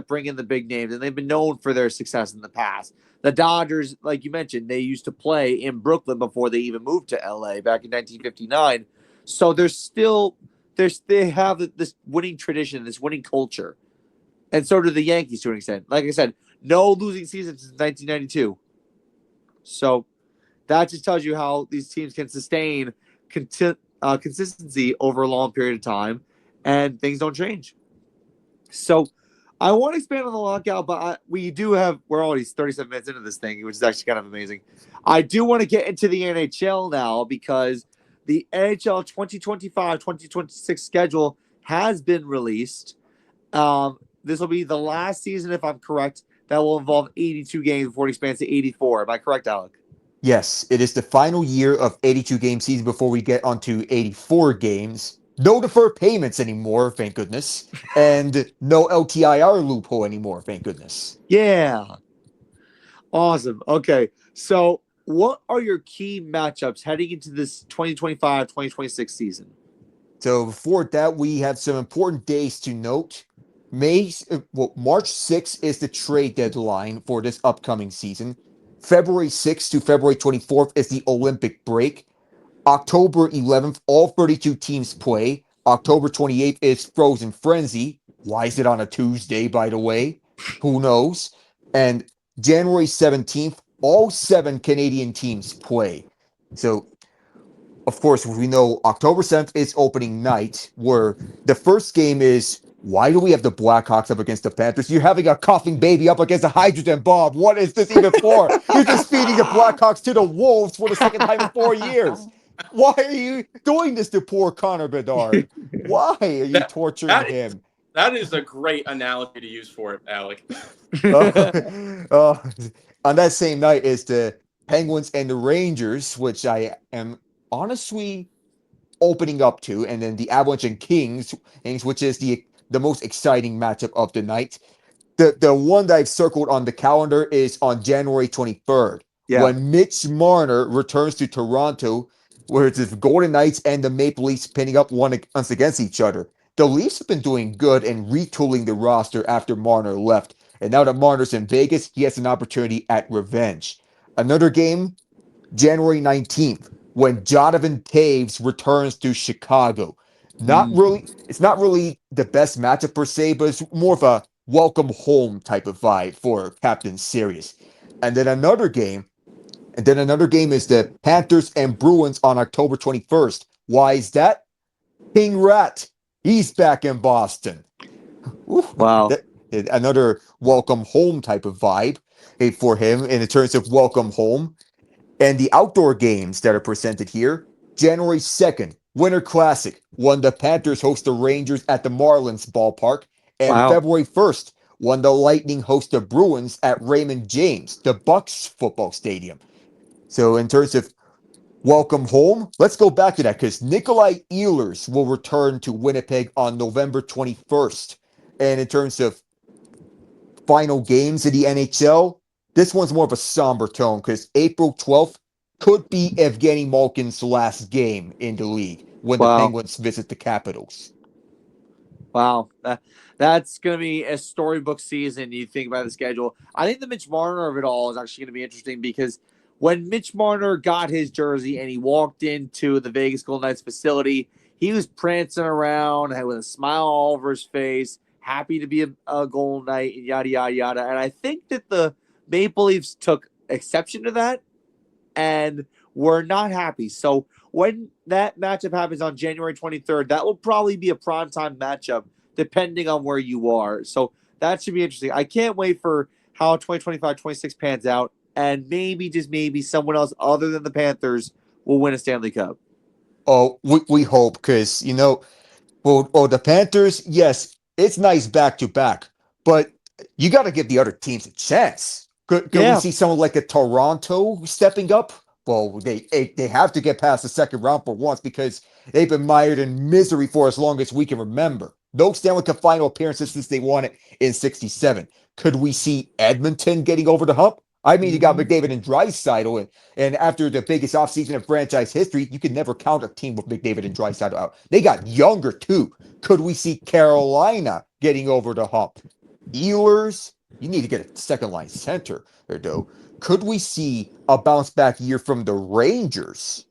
bring in the big names, and they've been known for their success in the past. The Dodgers, like you mentioned, they used to play in Brooklyn before they even moved to LA back in 1959. So they have this winning tradition, this winning culture. And so do the Yankees to an extent. Like I said, no losing season since 1992. So that just tells you how these teams can sustain consistency over a long period of time, and things don't change. So I want to expand on the lockout, but we're already 37 minutes into this thing, which is actually kind of amazing. I do want to get into the NHL now because the NHL 2025-2026 schedule has been released. This will be the last season, if I'm correct, that will involve 82 games before it expands to 84. Am I correct, Alec? Yes, it is the final year of 82 game season before we get onto 84 games. No deferred payments anymore, thank goodness. And no LTIR loophole anymore, thank goodness. Yeah. Awesome. Okay. So, what are your key matchups heading into this 2025-2026 season? So before that, we have some important days to note. March 6th is the trade deadline for this upcoming season. February 6th to February 24th is the Olympic break. October 11th, all 32 teams play. October 28th is Frozen Frenzy. Why is it on a Tuesday, by the way? Who knows? And January 17th, all 7 Canadian teams play. So, of course, we know October 7th is opening night, where the first game is, why do we have the Blackhawks up against the Panthers? You're having a coughing baby up against a hydrogen bomb. What is this even for? You're just feeding the Blackhawks to the Wolves for the second time in 4 years. Why are you doing this to poor Connor Bedard? Why are you torturing him? That is a great analogy to use for it, Alec. On that same night is the Penguins and the Rangers, which I am honestly opening up to, and then the Avalanche and Kings, which is the most exciting matchup of the night. The one that I've circled on the calendar is on January 23rd, when Mitch Marner returns to Toronto, where it's the Golden Knights and the Maple Leafs pinning up once against each other. The Leafs have been doing good and retooling the roster after Marner left, and now that Marner's in Vegas, he has an opportunity at revenge. Another game, January 19th, when Jonathan Taves returns to Chicago. It's not really the best matchup per se, but it's more of a welcome home type of vibe for Captain Sirius. And then another game is the Panthers and Bruins on October 21st. Why is that? King Rat, he's back in Boston. Wow. Another welcome home type of vibe for him in terms of welcome home. And the outdoor games that are presented here, January 2nd, Winter Classic, when the Panthers host the Rangers at the Marlins ballpark. And February 1st, when the Lightning host the Bruins at Raymond James, the Bucks football stadium. So in terms of welcome home, let's go back to that because Nikolai Ehlers will return to Winnipeg on November 21st. And in terms of final games in the NHL, this one's more of a somber tone because April 12th could be Evgeny Malkin's last game in the league when the Penguins visit the Capitals. Wow. That's going to be a storybook season. You think about the schedule. I think the Mitch Marner of it all is actually going to be interesting because when Mitch Marner got his jersey and he walked into the Vegas Golden Knights facility, he was prancing around with a smile all over his face, happy to be a Golden Knight, and yada, yada, yada. And I think that the Maple Leafs took exception to that and were not happy. So when that matchup happens on January 23rd, that will probably be a primetime matchup, depending on where you are. So that should be interesting. I can't wait for how 2025-26 pans out, and maybe, just maybe, someone else other than the Panthers will win a Stanley Cup. Oh, we hope, because, the Panthers, yes, it's nice back to back, but you got to give the other teams a chance. Could we Yeah. see someone like a Toronto stepping up? Well, they have to get past the second round for once, because they've been mired in misery for as long as we can remember. No Stanley Cup final appearances since they won it in '67. Could we see Edmonton getting over the hump? I mean, you got McDavid and Draisaitl, and after the biggest offseason in franchise history, you can never count a team with McDavid and Draisaitl out. They got younger too. Could we see Carolina getting over the hump? Ehlers, you need to get a second line center there, though. Could we see a bounce back year from the Rangers?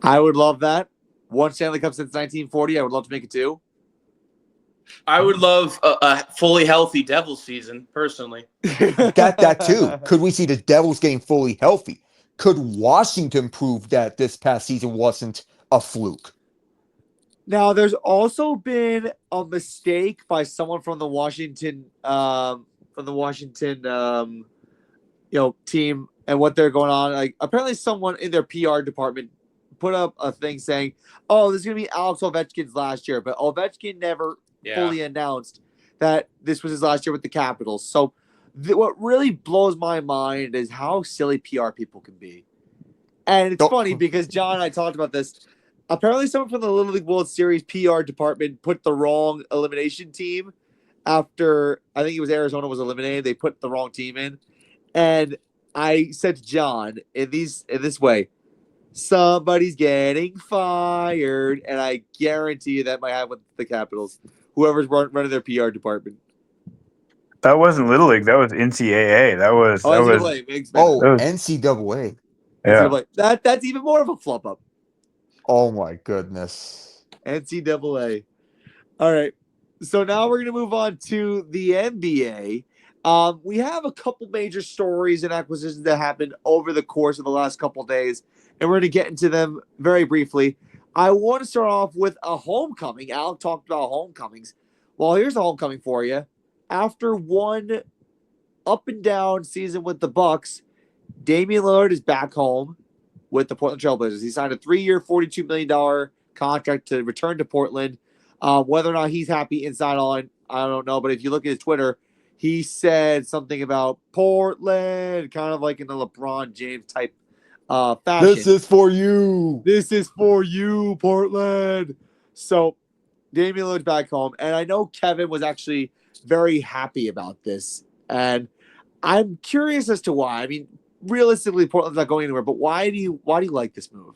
I would love that. One Stanley Cup since 1940. I would love to make it two. I would love a fully healthy Devils season, personally. That too. Could we see the Devils getting fully healthy? Could Washington prove that this past season wasn't a fluke? Now, there's also been a mistake by someone from the Washington team and what they're going on. Like, apparently someone in their PR department put up a thing saying, "Oh, this is gonna be Alex Ovechkin's last year," but Ovechkin never fully announced that this was his last year with the Capitals. So, what really blows my mind is how silly PR people can be. And it's funny because John and I talked about this. Apparently, someone from the Little League World Series PR department put the wrong elimination team after, I think it was Arizona was eliminated. They put the wrong team in. And I said to John in this way, somebody's getting fired. And I guarantee you that might happen with the Capitals, whoever's running their PR department. That wasn't Little League. That was NCAA. NCAA. Yeah. That's even more of a flop up. Oh my goodness. NCAA. All right. So now we're going to move on to the NBA. We have a couple major stories and acquisitions that happened over the course of the last couple of days, and we're going to get into them very briefly. I want to start off with a homecoming. Al talked about homecomings. Well, here's a homecoming for you. After one up and down season with the Bucks, Damian Lillard is back home with the Portland Trailblazers. He signed a 3-year, $42 million contract to return to Portland. Whether or not he's happy inside on, I don't know. But if you look at his Twitter, he said something about Portland, kind of like in the LeBron James type fashion. This is for you. This is for you, Portland. So Damian Lillard's back home. And I know Kevin was actually very happy about this. And I'm curious as to why. I mean, realistically, Portland's not going anywhere, but why do you like this move?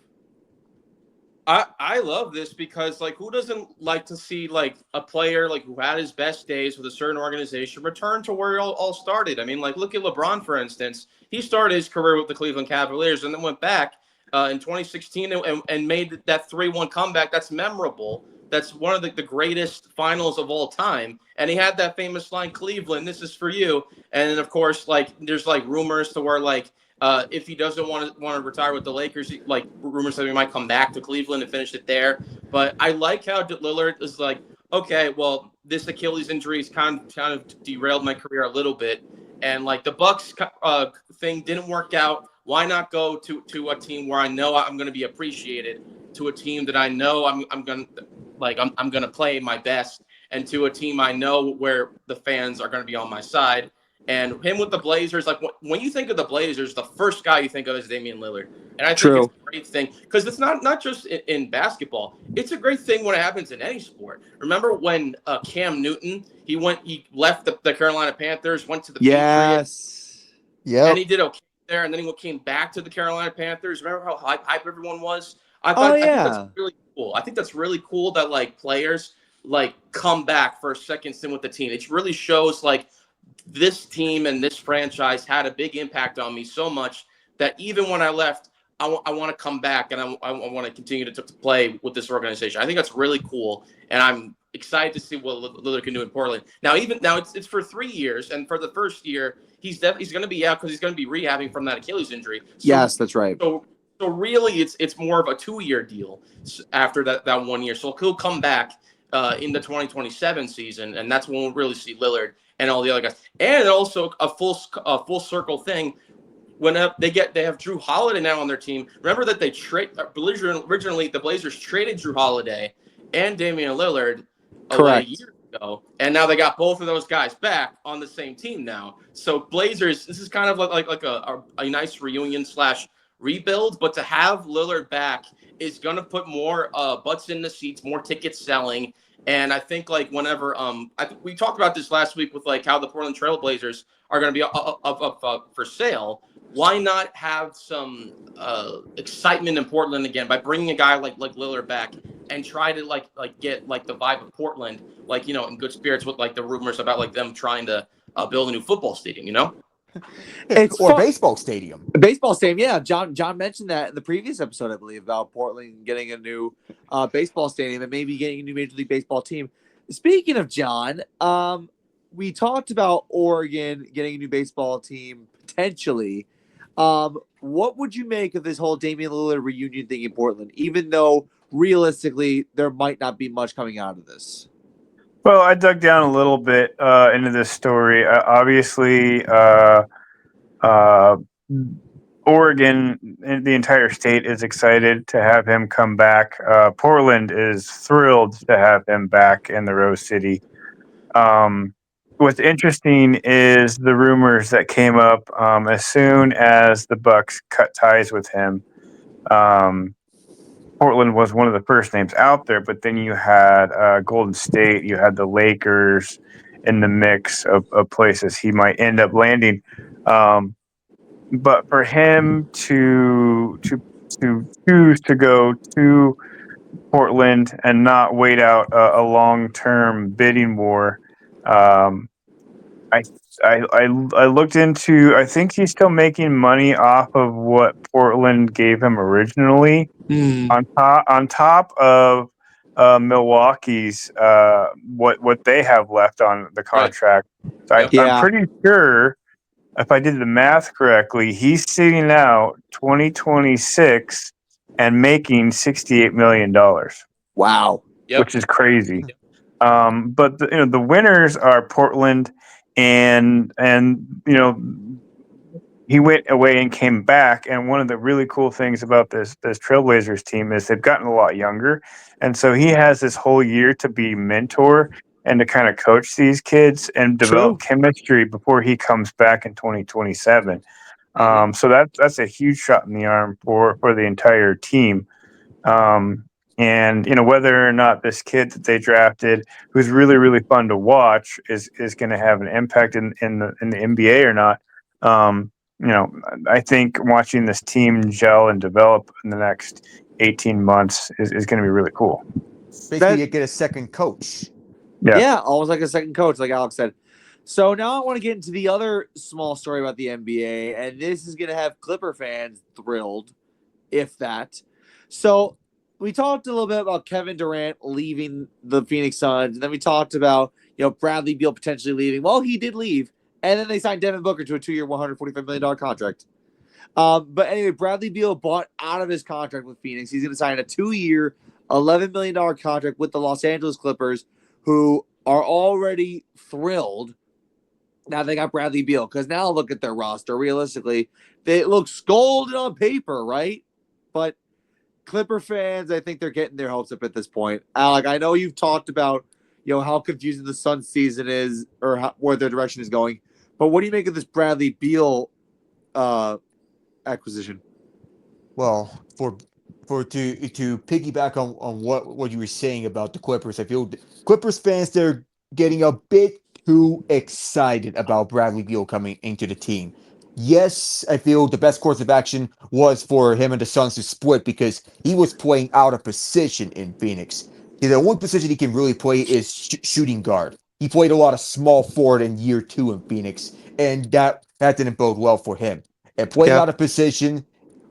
I love this because, like, who doesn't like to see, like, a player, like, who had his best days with a certain organization return to where it all started? I mean, like, look at LeBron, for instance. He started his career with the Cleveland Cavaliers and then went back in 2016 and made that 3-1 comeback. That's memorable. That's one of the greatest finals of all time. And he had that famous line, Cleveland, this is for you. And then, of course, like, there's, like, rumors to where, like, if he doesn't want to retire with the Lakers, like rumors that he might come back to Cleveland and finish it there. But I like how Lillard is like, okay, well, this Achilles injury has kind of derailed my career a little bit, and like the Bucks thing didn't work out. Why not go to a team where I know I'm going to be appreciated, to a team that I know I'm going to play my best, and to a team I know where the fans are going to be on my side. And him with the Blazers, like when you think of the Blazers, the first guy you think of is Damian Lillard. And I think it's a great thing because it's not just in basketball. It's a great thing when it happens in any sport. Remember when Cam Newton, he left the Carolina Panthers, went to the Patriots. Yeah. And he did okay there. And then he came back to the Carolina Panthers. Remember how hype everyone was? I think that's really cool. I think that's really cool that like players like come back for a second stint with the team. It really shows like this team and this franchise had a big impact on me so much that even when I left, I want to come back and I want to continue to play with this organization. I think that's really cool, and I'm excited to see what Lillard can do in Portland. Now, it's for 3 years, and for the first year, he's going to be out because he's going to be rehabbing from that Achilles injury. So, yes, that's right. So really, it's more of a 2-year deal after that 1 year. So he'll come back in the 2027 season, and that's when we'll really see Lillard and all the other guys, and also a full circle thing. When they have Drew Holiday now on their team. Remember that they originally the Blazers traded Drew Holiday and Damian Lillard away years ago, and now they got both of those guys back on the same team now. So Blazers, this is kind of like a nice reunion / rebuild, but to have Lillard back is going to put more butts in the seats, more tickets selling. And I think whenever I think we talked about this last week with how the Portland Trail Blazers are going to be up for sale. Why not have some excitement in Portland again by bringing a guy like Lillard back and try to get the vibe of Portland in good spirits with the rumors about them trying to build a new football stadium, or baseball stadium. Baseball stadium, yeah. John mentioned that in the previous episode, I believe, about Portland getting a new baseball stadium and maybe getting a new Major League Baseball team. Speaking of John, we talked about Oregon getting a new baseball team potentially. What would you make of this whole Damian Lillard reunion thing in Portland, even though realistically there might not be much coming out of this? Well, I dug down a little bit into this story. Obviously, Oregon, the entire state is excited to have him come back. Portland is thrilled to have him back in the Rose City. What's interesting is the rumors that came up as soon as the Bucks cut ties with him. Portland was one of the first names out there, but then you had Golden State, you had the Lakers in the mix of places he might end up landing. But for him to choose to go to Portland and not wait out a long-term bidding war, I looked into. I think he's still making money off of what Portland gave him originally. On top of Milwaukee's what they have left on the contract. Right. So I'm pretty sure, if I did the math correctly, he's sitting out 2026 and making $68 million. Wow, which is crazy. But the winners are Portland, and he went away and came back. And one of the really cool things about this Trailblazers team is they've gotten a lot younger. And so he has this whole year to be mentor and to kind of coach these kids and develop chemistry before he comes back in 2027. So that's a huge shot in the arm for the entire team. And whether or not this kid that they drafted, who's really, really fun to watch, is going to have an impact in the NBA or not. I think watching this team gel and develop in the next 18 months is going to be really cool. Basically, you get a second coach. Yeah, almost like a second coach, like Alex said. So now I want to get into the other small story about the NBA, and this is going to have Clipper fans thrilled, if that. So we talked a little bit about Kevin Durant leaving the Phoenix Suns, and then we talked about Bradley Beal potentially leaving. Well, he did leave, and then they signed Devin Booker to a 2-year, $145 million contract. But anyway, Bradley Beal bought out of his contract with Phoenix. He's going to sign a 2-year, $11 million contract with the Los Angeles Clippers, who are already thrilled. Now they got Bradley Beal, because now look at their roster. Realistically, it looks golden on paper, right? But Clipper fans, I think they're getting their hopes up at this point. Alec, I know you've talked about how confusing the Suns season is, or where their direction is going. But what do you make of this Bradley Beal acquisition? Well, to piggyback on what you were saying about the Clippers, I feel Clippers fans, they're getting a bit too excited about Bradley Beal coming into the team. Yes, I feel the best course of action was for him and the Suns to split, because he was playing out of position in Phoenix. The only position he can really play is shooting guard. He played a lot of small forward in year 2 in Phoenix, and that didn't bode well for him. And playing out of position,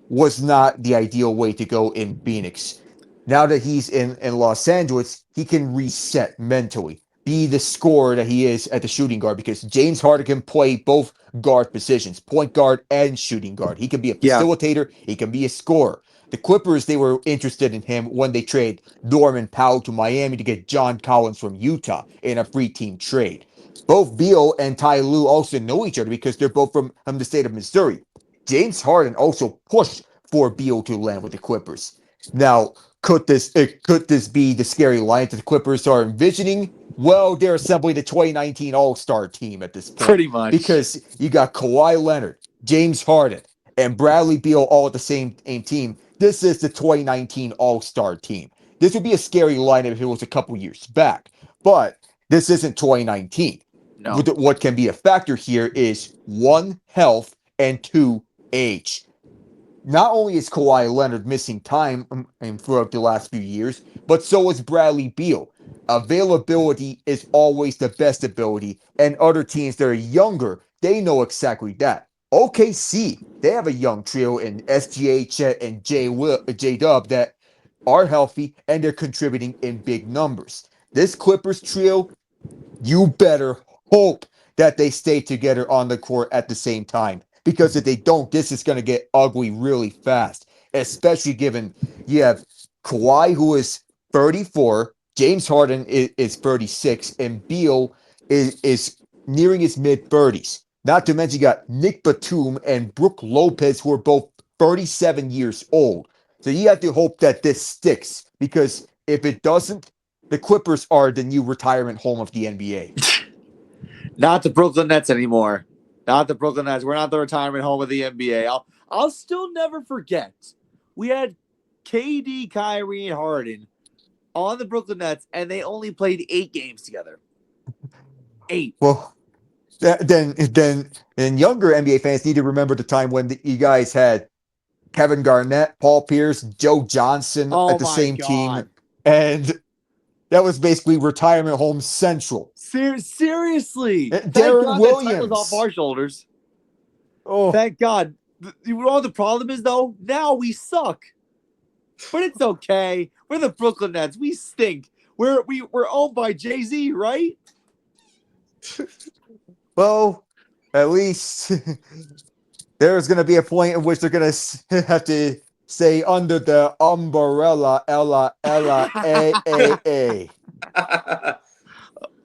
was not the ideal way to go in Phoenix. Now that he's in Los Angeles, he can reset mentally, be the scorer that he is at the shooting guard, because James Harden can play both guard positions, point guard and shooting guard. He can be a Yeah. facilitator, he can be a scorer. The Clippers, they were interested in him when they trade Norman Powell to Miami to get John Collins from Utah in a free team trade. Both Beal and Ty Lue also know each other because they're both from the state of Missouri. James Harden also pushed for Beal to land with the Clippers. Now, could this be the scary line that the Clippers are envisioning? Well, they're assembling the 2019 All-Star team at this point. Pretty much. Because you got Kawhi Leonard, James Harden, and Bradley Beal all at the same team. This is the 2019 All-Star team. This would be a scary lineup if it was a couple years back. But this isn't 2019. No. What can be a factor here is 1, health, and 2, age. Not only is Kawhi Leonard missing time throughout the last few years, but so is Bradley Beal. Availability is always the best ability, and other teams that are younger, they know exactly that. OKC, they have a young trio in SGA, Chet, and J-Dub that are healthy, and they're contributing in big numbers. This Clippers trio, you better hope that they stay together on the court at the same time. Because if they don't, this is going to get ugly really fast. Especially given you have Kawhi, who is 34, James Harden is 36, and Beal is nearing his mid-30s. Not to mention you got Nick Batum and Brook Lopez, who are both 37 years old. So you have to hope that this sticks. Because if it doesn't, the Clippers are the new retirement home of the NBA. Not the Brooklyn Nets anymore. Not the Brooklyn Nets. We're not the retirement home of the NBA. I'll still never forget. We had KD, Kyrie, and Harden on the Brooklyn Nets, and they only played 8 games together. 8. Well, then younger NBA fans need to remember the time when you guys had Kevin Garnett, Paul Pierce, Joe Johnson at the same team, and that was basically retirement home central. Seriously, Darren Williams that off our shoulders. Oh, Thank God. You know what the problem is though? Now we suck, but it's okay. We're the Brooklyn Nets. We stink. We're owned by Jay-Z, right? well, at least there's going to be a point in which they're going to have to say under the umbrella, Ella, A.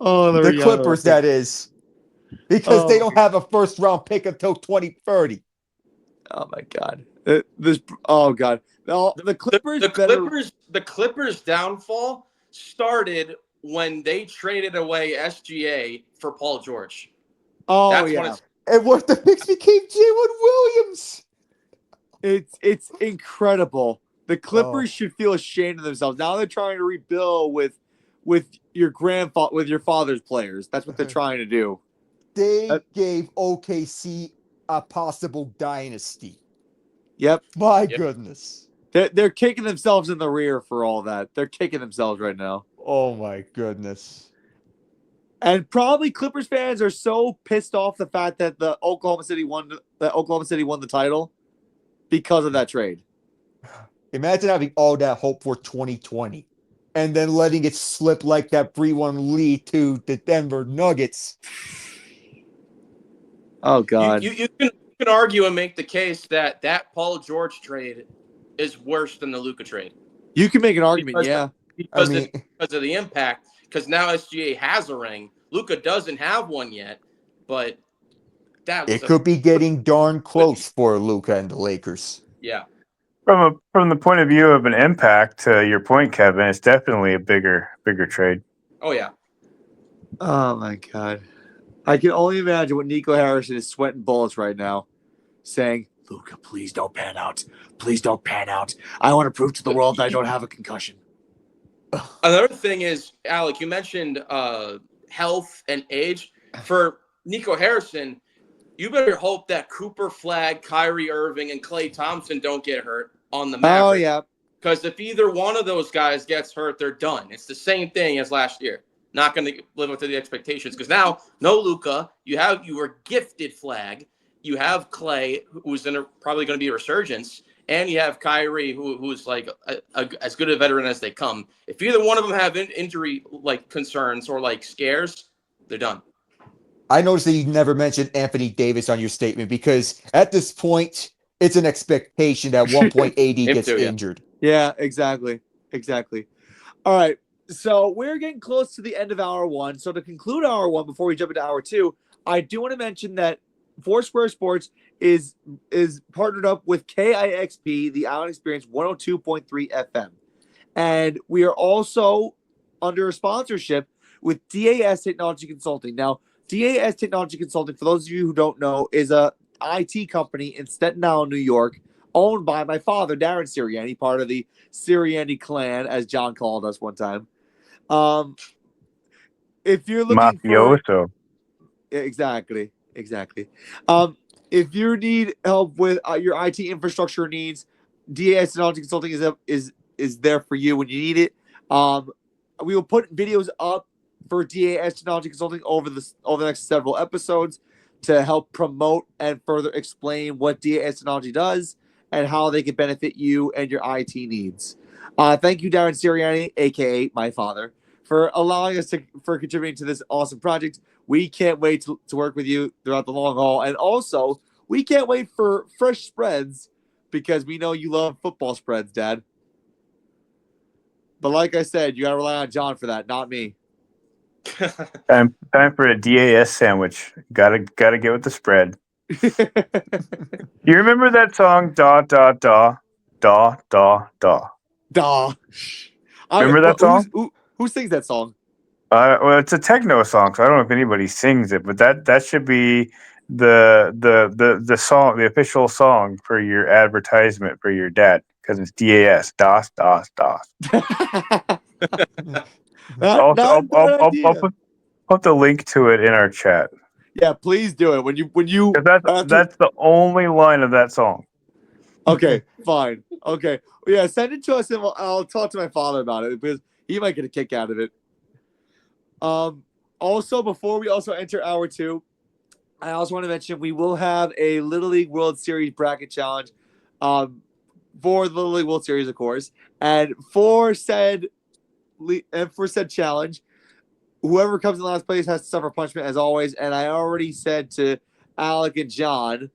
Oh, the Clippers, that is. Because they don't have a first round pick until 2030. Oh my God! God! No, the Clippers. The Clippers' downfall started when they traded away SGA for Paul George. That's And what the picks became Jalen Williams. It's incredible. The Clippers should feel ashamed of themselves. Now they're trying to rebuild with your father's players. That's what they're trying to do. They gave OKC a possible dynasty. Yep. My goodness. They're kicking themselves in the rear for all that. They're kicking themselves right now. Oh my goodness. And probably Clippers fans are so pissed off the fact that Oklahoma City won the title because of that trade. Imagine having all that hope for 2020 and then letting it slip like that 3-1 lead to the Denver Nuggets. Oh God! You can argue and make the case that Paul George trade is worse than the Luka trade. You can make an argument, because of the impact. Because now SGA has a ring, Luka doesn't have one yet, but it could be getting darn close for Luka and the Lakers. Yeah. From the point of view of an impact, to your point, Kevin, it's definitely a bigger trade. Oh yeah. Oh my God. I can only imagine what Nico Harrison is sweating bullets right now, saying, Luka, please don't pan out. Please don't pan out. I want to prove to the world that I don't have a concussion. Another thing is, Alec, you mentioned health and age. For Nico Harrison, you better hope that Cooper Flagg, Kyrie Irving, and Klay Thompson don't get hurt on the Mavericks. Oh, yeah. Because if either one of those guys gets hurt, they're done. It's the same thing as last year. Not going to live up to the expectations because now no Luka. You were gifted Flagg. You have Klay, who's probably going to be a resurgence, and you have Kyrie, who's like as good a veteran as they come. If either one of them have injury like concerns or like scares, they're done. I noticed that you never mentioned Anthony Davis on your statement because at this point, it's an expectation that 1 point AD gets injured. Yeah, exactly. All right. So we're getting close to the end of hour one. So to conclude hour one, before we jump into hour two, I do want to mention that Foursquare Sports is partnered up with KIXP, the Island Experience 102.3 FM. And we are also under a sponsorship with DAS Technology Consulting. Now, DAS Technology Consulting, for those of you who don't know, is a IT company in Staten Island, New York, owned by my father, Darren Sirianni, part of the Sirianni clan, as John called us one time. If you're looking Mafioso. Exactly. If you need help with your IT infrastructure needs, DAS Technology Consulting is there for you when you need it. We will put videos up for DAS Technology Consulting over the next several episodes to help promote and further explain what DAS Technology does and how they can benefit you and your IT needs. Thank you, Darren Sirianni, aka my father, for allowing us for contributing to this awesome project. We can't wait to work with you throughout the long haul. And also, we can't wait for fresh spreads because we know you love football spreads, Dad. But like I said, you got to rely on John for that, not me. Time for a DAS sandwich. Gotta get with the spread. You remember that song, da da da da da da? Duh. Remember that song? Who sings that song? Well, it's a techno song, so I don't know if anybody sings it, but that should be the song, the official song for your advertisement for your dad, because it's DAS, DOS, DOS, DOS. I'll put the link to it in our chat. Yeah, please do it when you. That's the only line of that song. Okay, fine. Okay, yeah, send it to us and I'll talk to my father about it because he might get a kick out of it. Also, before we also enter hour two, I also want to mention we will have a Little League World Series bracket challenge, for the Little League World Series, of course, and for said challenge, whoever comes in last place has to suffer punishment as always. And I already said to Alec and John,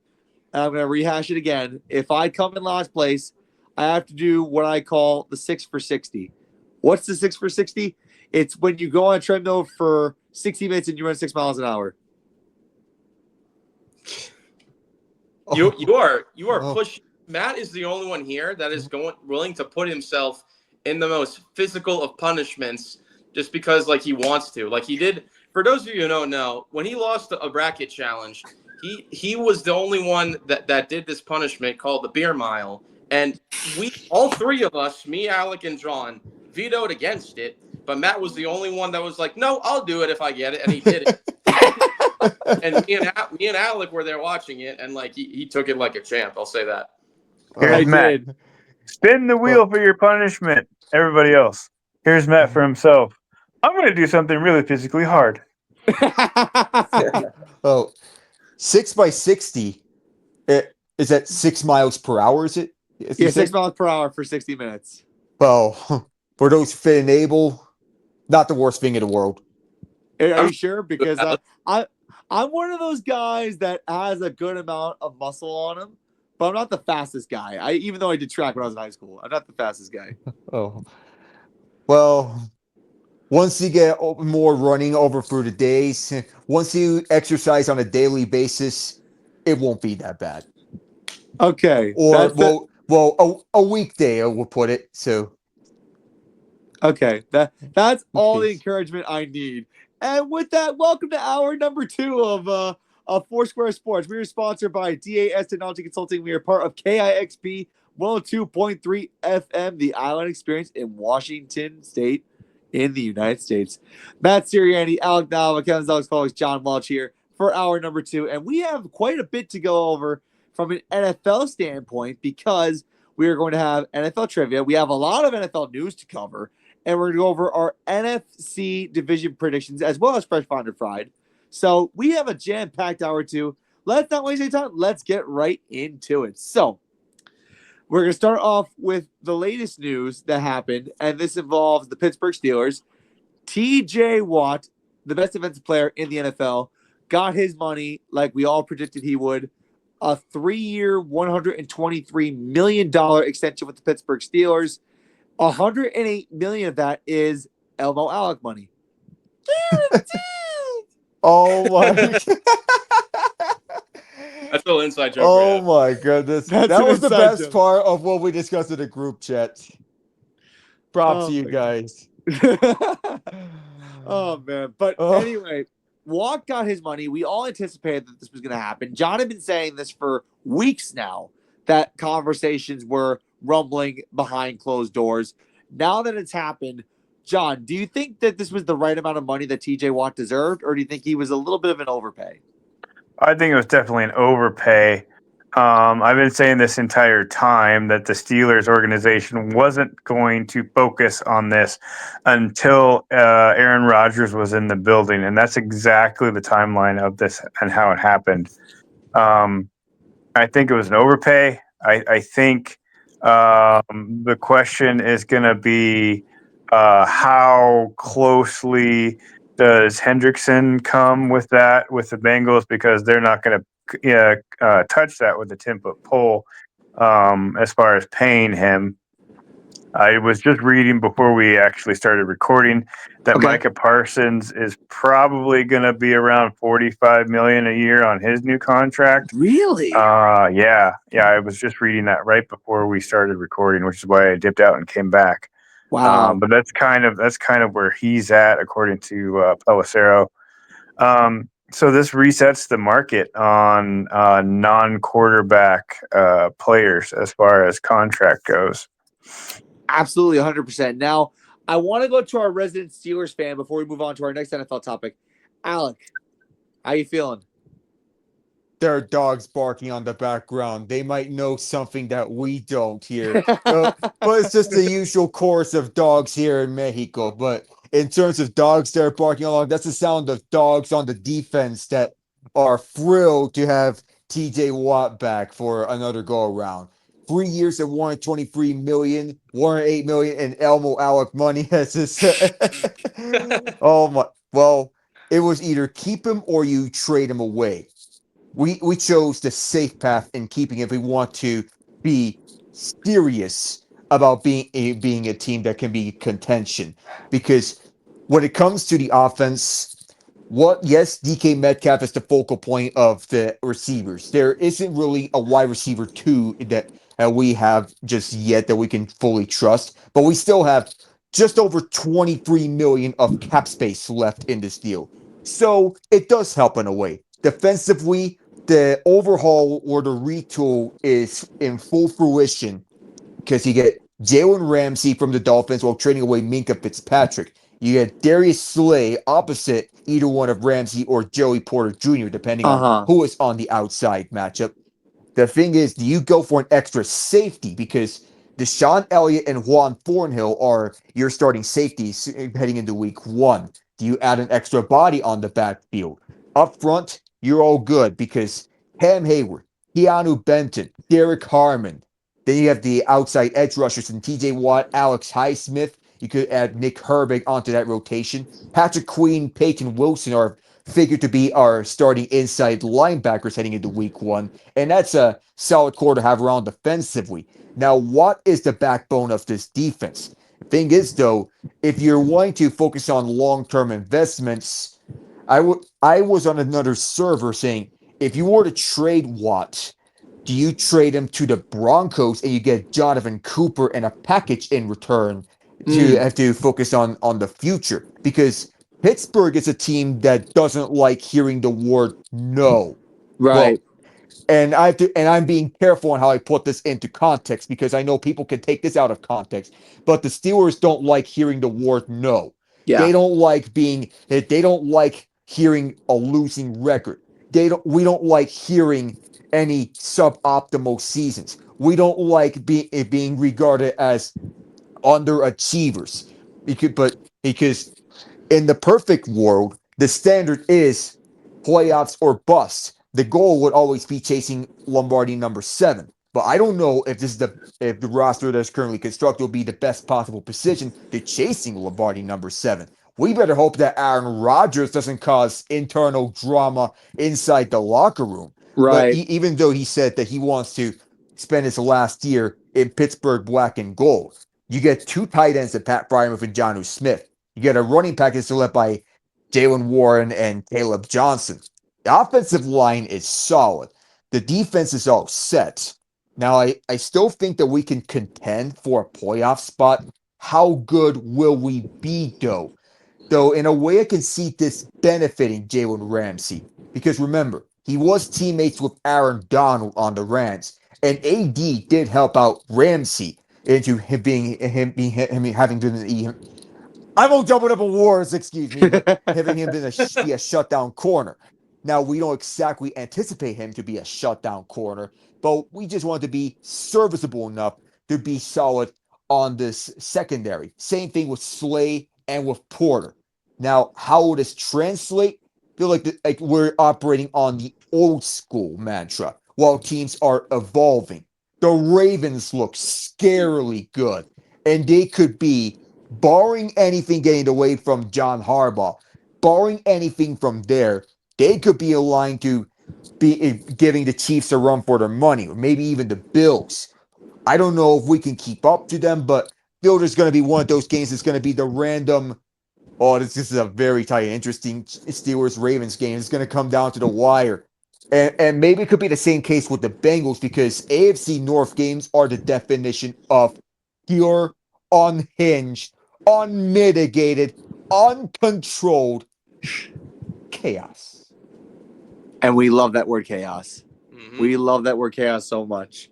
and I'm going to rehash it again. If I come in last place, I have to do what I call the 6 for 60. What's the 6 for 60? It's when you go on a treadmill for 60 minutes and you run 6 miles an hour. You are pushing. Matt is the only one here that is willing to put himself in the most physical of punishments just because like he wants to. Like he did. For those of you who don't know, when he lost a bracket challenge, he was the only one that did this punishment called the beer mile. And we all three of us, me, Alec, and John, vetoed against it. But Matt was the only one that was like, no, I'll do it if I get it. And he did it. And me and Alec were there watching it. And like he took it like a champ. I'll say that. Here's Matt. Spin the wheel for your punishment. Everybody else. Here's Matt for himself. I'm going to do something really physically hard. 6 by 60. Is that 6 miles per hour? Is it? Yeah, 6 miles per hour for 60 minutes. Well, for those fit and able, not the worst thing in the world. Are you sure? Because I'm one of those guys that has a good amount of muscle on him, but I'm not the fastest guy. Even though I did track when I was in high school, I'm not the fastest guy. Oh, well, once you get more running over through the days, once you exercise on a daily basis, it won't be that bad. Okay. Or a weekday, I would put it. So. Okay, that's all the encouragement I need. And with that, welcome to hour number 2 of Foursquare Sports. We are sponsored by DAS Technology Consulting. We are part of KIXP 102.3 FM, the Island Experience in Washington State in the United States. Matt Sirianni, Alec Nava, Kevin Zell's colleagues, John Welch here for hour number 2. And we have quite a bit to go over from an NFL standpoint because we are going to have NFL trivia. We have a lot of NFL news to cover. And we're going to go over our NFC division predictions as well as Fresh Finder Fried. So we have a jam-packed hour 2. Let's not waste any time. Let's get right into it. So We're going to start off with the latest news that happened, and this involves the Pittsburgh Steelers. TJ Watt, the best defensive player in the NFL, got his money like we all predicted he would. A 3-year, $123 million extension with the Pittsburgh Steelers. $108 million of that is Elmo Alec money. Oh my! That's a little inside joke. Oh my goodness! That's That an was the inside best joke. part of what we discussed in the group chat. Props Oh to you my guys. Oh man. But Oh. anyway, Watt got his money. We all anticipated that this was going to happen. John had been saying this for weeks now, that conversations were rumbling behind closed doors. Now that it's happened, John, do you think that this was the right amount of money that TJ Watt deserved, or do you think he was a little bit of an overpay? I think it was definitely an overpay. I've been saying this entire time that the Steelers organization wasn't going to focus on this until Aaron Rodgers was in the building, and that's exactly the timeline of this and how it happened. I think it was an overpay. I think the question is going to be how closely does Hendrickson come with that with the Bengals, because they're not going to touch that with a 10-foot pole as far as paying him. I was just reading before we actually started recording that Micah Parsons is probably going to be around $45 million a year on his new contract. Really? Yeah. I was just reading that right before we started recording, which is why I dipped out and came back. Wow. But that's kind of where he's at, according to Pelissero. So this resets the market on non-quarterback players as far as contract goes. Absolutely, 100%. Now, I want to go to our resident Steelers fan before we move on to our next NFL topic. Alec, how you feeling? There are dogs barking on the background. They might know something that we don't here. But it's just the usual course of dogs here in Mexico. But in terms of dogs that are barking along, that's the sound of dogs on the defense that are thrilled to have TJ Watt back for another go around. 3 years at $123 million, $108 million, and Elmo Alec money as his. Oh my! Well, it was either keep him or you trade him away. We chose the safe path in keeping if we want to be serious about being a team that can be contention. Because when it comes to the offense, yes, DK Metcalf is the focal point of the receivers. There isn't really a wide receiver two that we have just yet that we can fully trust, but we still have just over 23 million of cap space left in this deal. So it does help in a way. Defensively, the overhaul or the retool is in full fruition because you get Jalen Ramsey from the Dolphins while trading away Minkah Fitzpatrick. You get Darius Slay opposite either one of Ramsey or Joey Porter Jr., depending on who is on the outside matchup. The thing is, do you go for an extra safety? Because Deshaun Elliott and Juan Thornhill are your starting safeties heading into week one. Do you add an extra body on the backfield? Up front, you're all good because Cam Hayward, Keanu Benton, Derek Harmon. Then you have the outside edge rushers and TJ Watt, Alex Highsmith. You could add Nick Herbig onto that rotation. Patrick Queen, Peyton Wilson are figured to be our starting inside linebackers heading into week one. And that's a solid core to have around defensively. Now, what is the backbone of this defense? The thing is, though, if you're wanting to focus on long-term investments, I was on another server saying, if you were to trade Watt, do you trade him to the Broncos and you get Jonathan Cooper and a package in return to have to focus on the future? Because Pittsburgh is a team that doesn't like hearing the word no. Right. And I'm being careful on how I put this into context because I know people can take this out of context. But the Steelers don't like hearing the word no. Yeah. They don't like hearing a losing record. We don't like hearing any suboptimal seasons. We don't like being regarded as underachievers. Because in the perfect world, the standard is playoffs or bust. The goal would always be chasing Lombardi number 7. But I don't know if if the roster that's currently constructed will be the best possible position to chasing Lombardi number 7. We better hope that Aaron Rodgers doesn't cause internal drama inside the locker room. But Right. even though he said that he wants to spend his last year in Pittsburgh black and gold, you get 2 tight ends at Pat Fryermuth and Jonnu Smith. You get a running back that's led by Jalen Warren and Caleb Johnson. The offensive line is solid. The defense is all set. Now, I still think that we can contend for a playoff spot. How good will we be, though? Though, in a way, I can see this benefiting Jalen Ramsey. Because remember, he was teammates with Aaron Donald on the Rams. And AD did help out Ramsey into him having been I won't jump up awards, excuse me, but having him be a shutdown corner. Now, we don't exactly anticipate him to be a shutdown corner, but we just want to be serviceable enough to be solid on this secondary. Same thing with Slay and with Porter. Now, how will this translate? I feel like we're operating on the old school mantra while teams are evolving. The Ravens look scarily good, and they could be, barring anything getting away from John Harbaugh, barring anything from there, they could be aligned to be giving the Chiefs a run for their money, or maybe even the Bills. I don't know if we can keep up to them, but feel there's going to be one of those games that's going to be the random. Oh, this is a very tight, interesting Steelers Ravens game. It's going to come down to the wire. And maybe it could be the same case with the Bengals because AFC North games are the definition of pure, unhinged, unmitigated, uncontrolled chaos. And we love that word chaos. Mhm. We love that word chaos so much.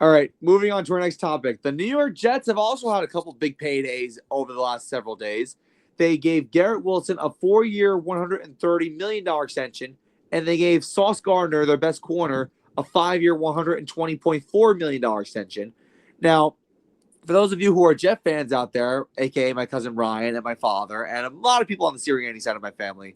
All right, moving on to our next topic. The New York Jets have also had a couple big paydays over the last several days. They gave Garrett Wilson a 4-year, $130 million extension, and they gave Sauce Gardner, their best corner, a 5-year, $120.4 million extension. Now, for those of you who are Jet fans out there, aka my cousin Ryan and my father, and a lot of people on the Sirianni side of my family,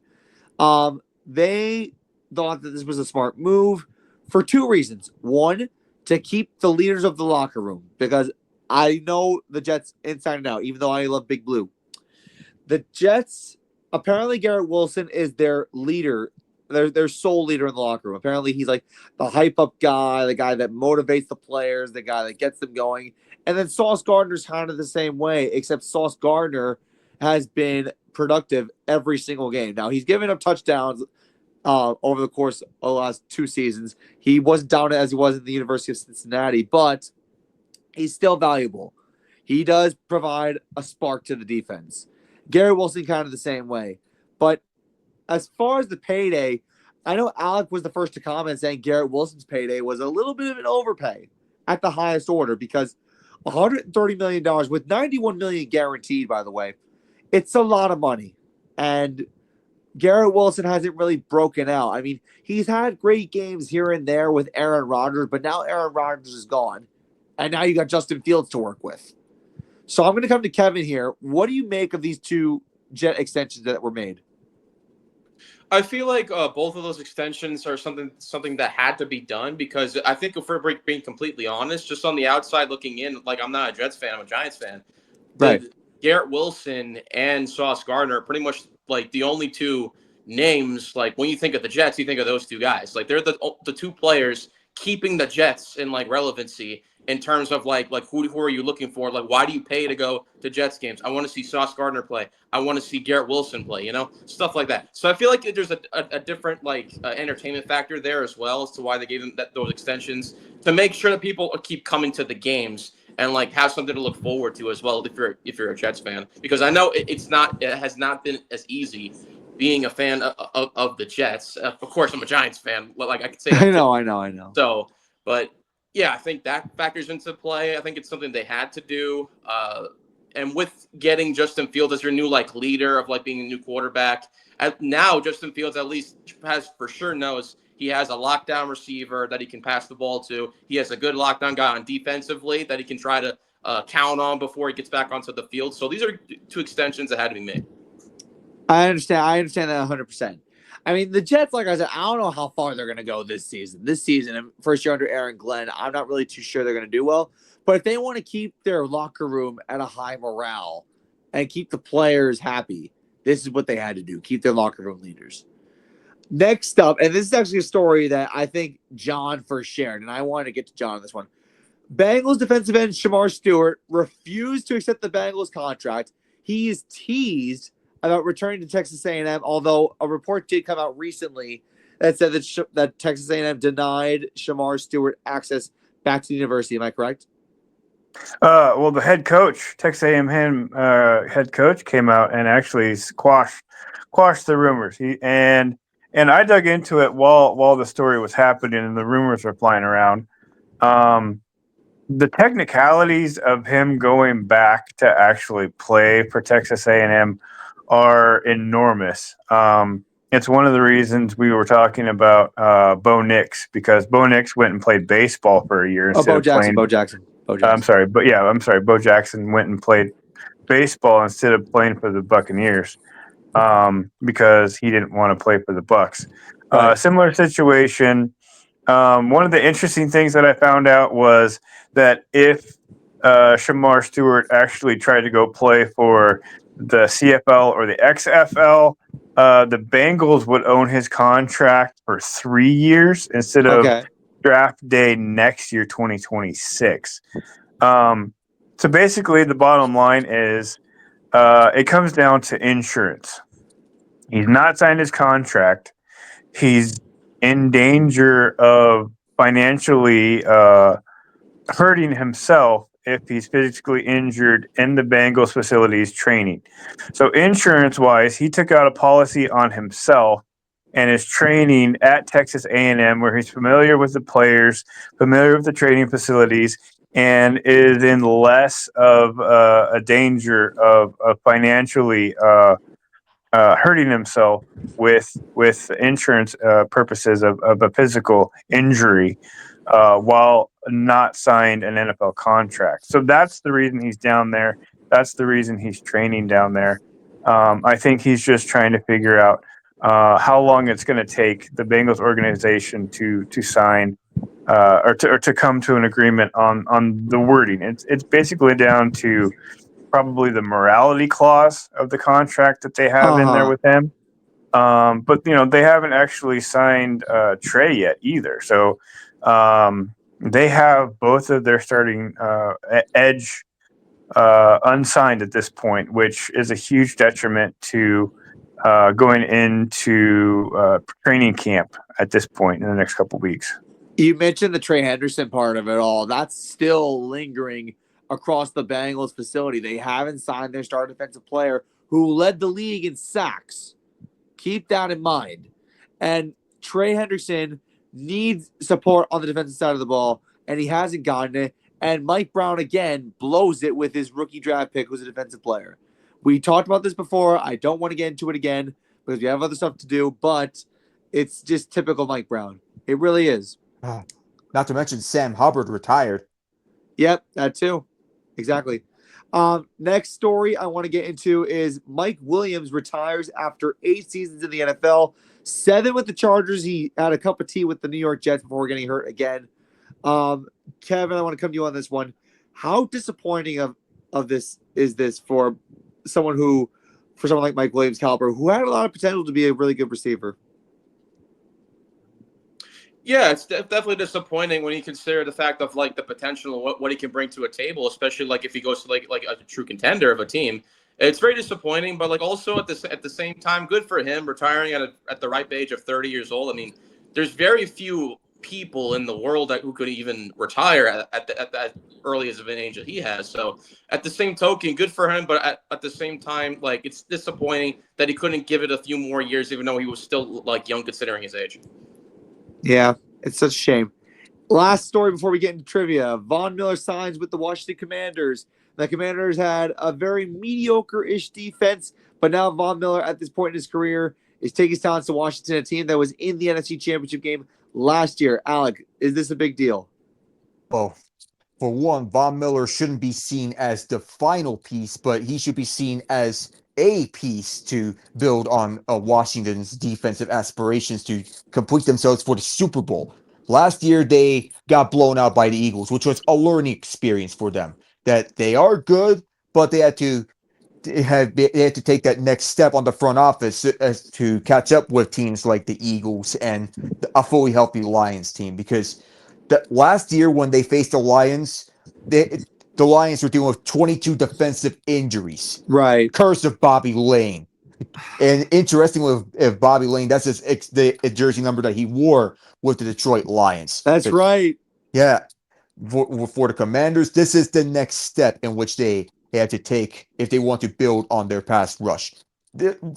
they thought that this was a smart move for 2 reasons. One, to keep the leaders of the locker room, because I know the Jets inside and out, even though I love Big Blue. The Jets, apparently Garrett Wilson is their leader, their sole leader in the locker room. Apparently he's like the hype up guy, the guy that motivates the players, the guy that gets them going. And then Sauce Gardner's kind of the same way, except Sauce Gardner has been productive every single game. Now he's given up touchdowns over the course of the last 2 seasons. He wasn't down as he was in the University of Cincinnati, but he's still valuable. He does provide a spark to the defense. Garrett Wilson kind of the same way. But as far as the payday, I know Alec was the first to comment saying Garrett Wilson's payday was a little bit of an overpay at the highest order because $130 million with $91 million guaranteed, by the way, it's a lot of money. And Garrett Wilson hasn't really broken out. I mean, he's had great games here and there with Aaron Rodgers, but now Aaron Rodgers is gone. And now you got Justin Fields to work with. So I'm going to come to Kevin here. What do you make of these 2 Jet extensions that were made? I feel like both of those extensions are something that had to be done because I think if we're being completely honest, just on the outside looking in, like I'm not a Jets fan, I'm a Giants fan. Right. Garrett Wilson and Sauce Gardner are pretty much like the only 2 names. Like when you think of the Jets, you think of those 2 guys. Like they're the 2 players keeping the Jets in like relevancy in terms of like who are you looking for? Like why do you pay to go to Jets games? I want to see Sauce Gardner play. I want to see Garrett Wilson play. You know, stuff like that. So I feel like there's a different like entertainment factor there as well as to why they gave them those extensions to make sure that people keep coming to the games and like have something to look forward to as well if you're a Jets fan, because I know it has not been as easy being a fan of the Jets. Of course, I'm a Giants fan. Like I could say that. I know. So, but yeah, I think that factors into play. I think it's something they had to do. And with getting Justin Fields as your new like leader of like being a new quarterback, now Justin Fields at least has for sure knows he has a lockdown receiver that he can pass the ball to. He has a good lockdown guy on defensively that he can try to count on before he gets back onto the field. So these are 2 extensions that had to be made. I understand that 100%. I mean, the Jets, like I said, I don't know how far they're going to go this season. This season, first year under Aaron Glenn, I'm not really too sure they're going to do well. But if they want to keep their locker room at a high morale and keep the players happy, this is what they had to do. Keep their locker room leaders. Next up, and this is actually a story that I think John first shared, and I wanted to get to John on this one. Bengals defensive end Shamar Stewart refused to accept the Bengals contract. He is teased about returning to Texas A&M, although a report did come out recently that said that Texas A&M denied Shamar Stewart access back to the university. Am I correct? Well, the head coach, Texas A&M head coach, came out and actually quashed the rumors. And I dug into it while the story was happening and the rumors were flying around. The technicalities of him going back to actually play for Texas A&M are enormous. It's one of the reasons we were talking about Bo Nix, because Bo Nix went and played baseball for a year instead Bo of playing. Bo Jackson. I'm sorry, Bo Jackson went and played baseball instead of playing for the Buccaneers because he didn't want to play for the Bucs. Right. Similar situation. One of the interesting things that I found out was that if Shamar Stewart actually tried to go play for the CFL or the XFL, the Bengals would own his contract for 3 years instead of draft day next year, 2026. So basically, the bottom line is it comes down to insurance. He's not signed his contract. He's in danger of financially hurting himself if he's physically injured in the Bengals facilities training. So insurance-wise, he took out a policy on himself and is training at Texas A&M, where he's familiar with the players, familiar with the training facilities, and is in less of a danger of financially hurting himself with insurance purposes of a physical injury while not signed an NFL contract. So that's the reason he's down there. That's the reason he's training down there. I think he's just trying to figure out how long it's going to take the Bengals organization to sign or to come to an agreement on the wording. It's basically down to probably the morality clause of the contract that they have in there with him. But they haven't actually signed Trey yet either. So they have both of their starting edge unsigned at this point, which is a huge detriment to going into training camp at this point in the next couple of weeks. You mentioned the Trey Henderson part of it all. That's still lingering across the Bengals facility. They haven't signed their star defensive player who led the league in sacks. Keep that in mind. And Trey Henderson needs support on the defensive side of the ball, and he hasn't gotten it. And Mike Brown, again, blows it with his rookie draft pick, who's a defensive player. We talked about this before. I don't want to get into it again because we have other stuff to do, but it's just typical Mike Brown. It really is. Not to mention Sam Hubbard retired. Yep, that too. Exactly. Next story I want to get into is Mike Williams retires after 8 seasons in the NFL, 7 with the Chargers. He had a cup of tea with the New York Jets before getting hurt again. Kevin, I want to come to you on this one. How disappointing of this is this for someone like Mike Williams caliber, who had a lot of potential to be a really good receiver? Yeah, it's definitely disappointing when you consider the fact of like the potential of what he can bring to a table, especially like if he goes to like a true contender of a team. It's very disappointing, but like also at the same time, good for him retiring at the ripe age of 30 years old. I mean, there's very few people in the world who could even retire at that early as of an age that he has. So at the same token, good for him, but at the same time, like it's disappointing that he couldn't give it a few more years, even though he was still like young considering his age. Yeah, it's such a shame. Last story before we get into trivia. Von Miller signs with the Washington Commanders. The Commanders had a very mediocre-ish defense, but now Von Miller, at this point in his career, is taking his talents to Washington, a team that was in the NFC Championship game last year. Alec, is this a big deal? Oh, for one, Von Miller shouldn't be seen as the final piece, but he should be seen as a piece to build on Washington's defensive aspirations to complete themselves for the Super Bowl. Last year, they got blown out by the Eagles, which was a learning experience for them. That they are good, but they had to take that next step on the front office to catch up with teams like the Eagles and a fully healthy Lions team. Because last year when they faced the Lions, the Lions were dealing with 22 defensive injuries. Right. Curse of Bobby Lane. And interestingly, if Bobby Lane, that's the jersey number that he wore with the Detroit Lions. That's right. Yeah. For the Commanders, this is the next step in which they had to take if they want to build on their pass rush.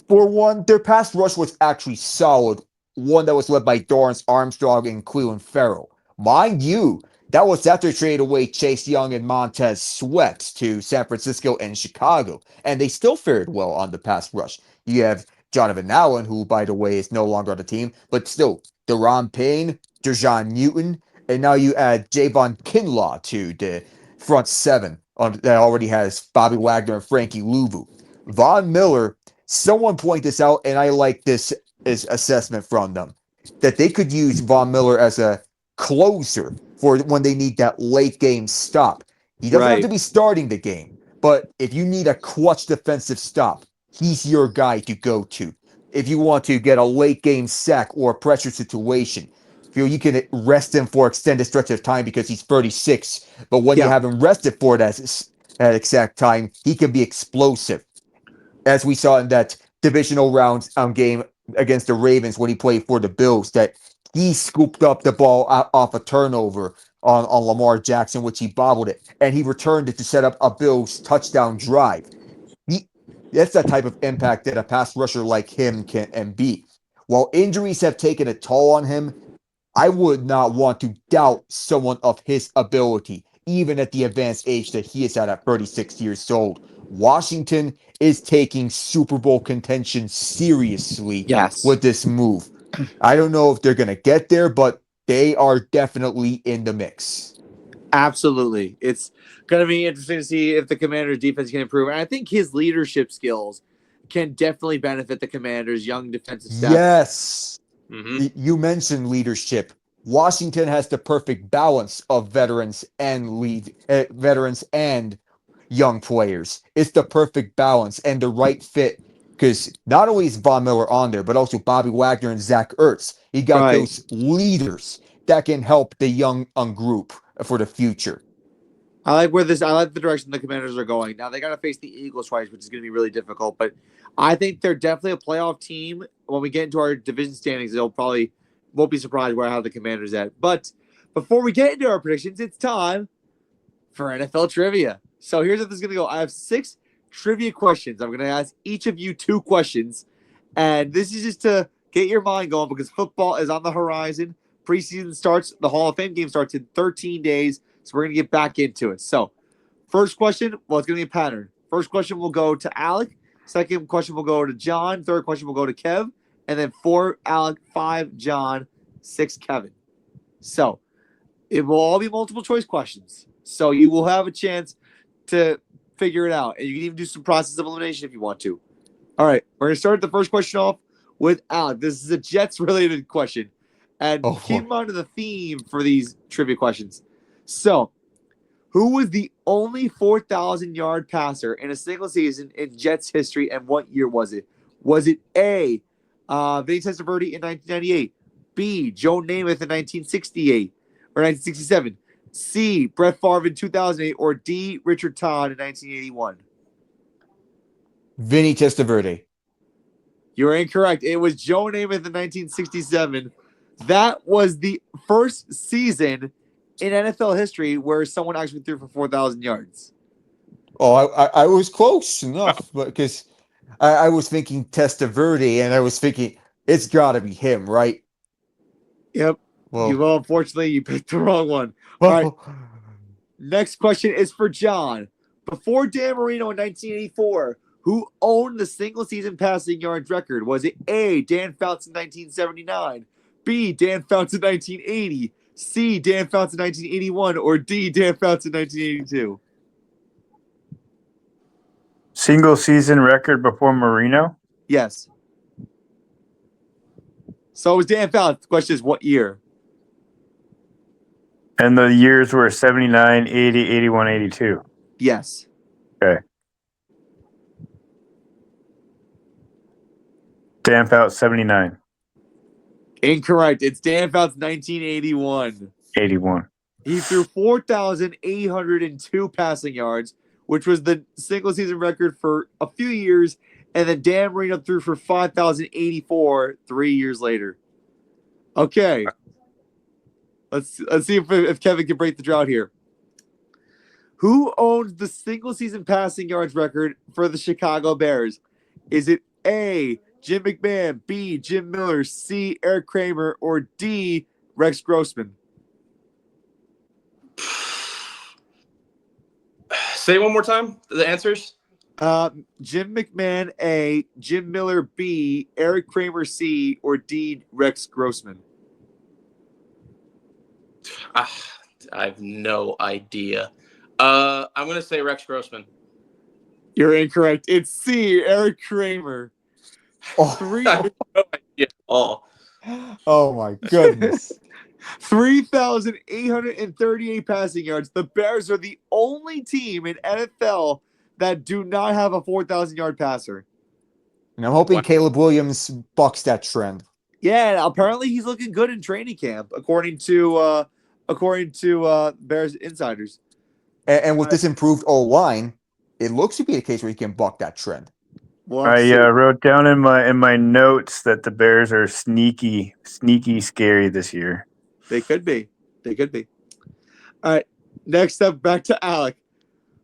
For one, their pass rush was actually solid, one that was led by Dorrance Armstrong and Cleveland Farrell. Mind you, that was after they traded away Chase Young and Montez Sweat to San Francisco and Chicago, and they still fared well on the pass rush. You have Jonathan Allen, who, by the way, is no longer on the team, but still, Deron Payne, Dejon Newton, and now you add Javon Kinlaw to the front seven that already has Bobby Wagner and Frankie Louvu. Von Miller, someone point this out, and I like this assessment from them, that they could use Von Miller as a closer for when they need that late game stop. He doesn't have to be starting the game, but if you need a clutch defensive stop, he's your guy to go to. If you want to get a late game sack or a pressure situation, you can rest him for extended stretch of time because he's 36. But when you have him rested for that exact time, he can be explosive. As we saw in that divisional round game against the Ravens when he played for the Bills, that he scooped up the ball off a turnover on Lamar Jackson, which he bobbled it, and he returned it to set up a Bills touchdown drive. That's the type of impact that a pass rusher like him can be. While injuries have taken a toll on him, I would not want to doubt someone of his ability, even at the advanced age that he is at 36 years old. Washington is taking Super Bowl contention seriously with this move. I don't know if they're going to get there, but they are definitely in the mix. Absolutely. It's going to be interesting to see if the Commanders' defense can improve. And I think his leadership skills can definitely benefit the Commanders' young defensive staff. Yes. You mentioned leadership. Washington has the perfect balance of veterans and young players. It's the perfect balance and the right fit because not only is Von Miller on there, but also Bobby Wagner and Zach Ertz. You got those leaders that can help the young group for the future. I like the direction the Commanders are going. Now they got to face the Eagles twice, which is going to be really difficult. But I think they're definitely a playoff team. When we get into our division standings, won't be surprised where I have the Commanders at. But before we get into our predictions, it's time for NFL trivia. So here's how this is going to go. I have 6 trivia questions. I'm going to ask each of you 2 questions. And this is just to get your mind going because football is on the horizon. Preseason starts. The Hall of Fame game starts in 13 days. So we're going to get back into it. So first question, it's going to be a pattern. First question will go to Alec. Second question will go to John. Third question will go to Kev. And then 4, Alec, 5, John, 6, Kevin. So it will all be multiple choice questions. So you will have a chance to figure it out. And you can even do some process of elimination if you want to. All right. We're going to start the first question off with Alec. This is a Jets-related question. And keep in mind the theme for these trivia questions. So, who was the only 4,000-yard passer in a single season in Jets history, and what year was it? Was it A, Vinny Testaverde in 1998, B, Joe Namath in 1968 or 1967, C, Brett Favre in 2008, or D, Richard Todd in 1981? Vinny Testaverde. You're incorrect. It was Joe Namath in 1967. That was the first season in NFL history where someone actually threw for 4,000 yards. Oh, I was close enough, but because I was thinking Testaverde, and I was thinking it's got to be him, right? Yep. Well, unfortunately, you picked the wrong one. All right. Next question is for John. Before Dan Marino in 1984, who owned the single-season passing yards record? Was it A, Dan Fouts in 1979, B, Dan Fouts in 1980, C, Dan Fouts in 1981, or D, Dan Fouts in 1982? Single season record before Marino? Yes. So it was Dan Fouts. The question is, what year? And the years were 79, 80, 81, 82. Yes. Okay. Dan Fouts, 79, Incorrect. It's Dan Fouts' 1981. 81. He threw 4,802 passing yards, which was the single season record for a few years, and then Dan Marino threw for 5,084 3 years later. Okay. Let's see if Kevin can break the drought here. Who owns the single season passing yards record for the Chicago Bears? Is it A, Jim McMahon, B, Jim Miller, C, Eric Kramer, or D, Rex Grossman? Say one more time. The answers. Jim McMahon A, Jim Miller B, Eric Kramer C, or D, Rex Grossman? I have no idea. I'm gonna say Rex Grossman. You're incorrect. It's C, Eric Kramer. Oh, I have no idea at all. oh my goodness. 3,838 passing yards. The Bears are the only team in NFL that do not have a 4,000-yard passer. And I'm hoping Wow. Caleb Williams bucks that trend. Yeah, apparently he's looking good in training camp, according to Bears insiders. And with this improved O-line, it looks to be a case where he can buck that trend. We'll I have to see. wrote down in my notes that the Bears are sneaky scary this year. They could be. All right. Next up, back to Alec.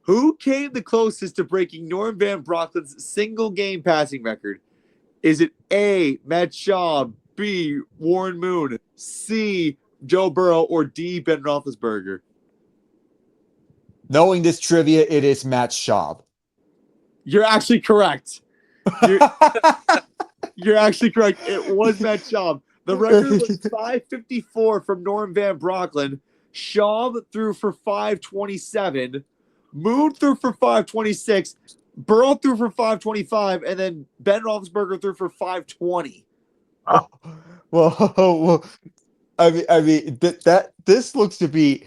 Who came the closest to breaking Norm Van Brocklin's single game passing record? Is it A, Matt Schaub, B, Warren Moon, C, Joe Burrow, or D, Ben Roethlisberger? Knowing this trivia, it is Matt Schaub. You're actually correct. You're actually correct. It was Matt Schaub. The record was 554 from Norm Van Brocklin. Schaub threw for 527. Moon threw for 526. Burrow threw for 525. And then Ben Roethlisberger threw for 520. Oh, well, I mean that this looks to be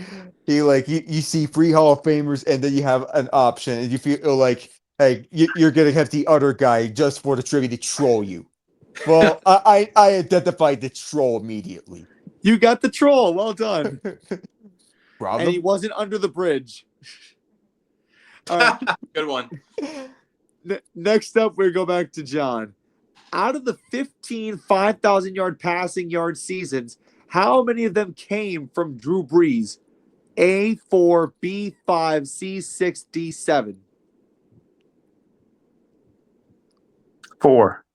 you see free Hall of Famers and then you have an option and you feel like, hey, you're gonna have the other guy just for the trivia to troll you. Well, I identified the troll immediately. You got the troll. Well done. Problem? And he wasn't under the bridge. All right. Good one. Next up, we go back to John. Out of the 15 5,000-yard passing yard seasons, how many of them came from Drew Brees? A4, B5, C6, D7. 4.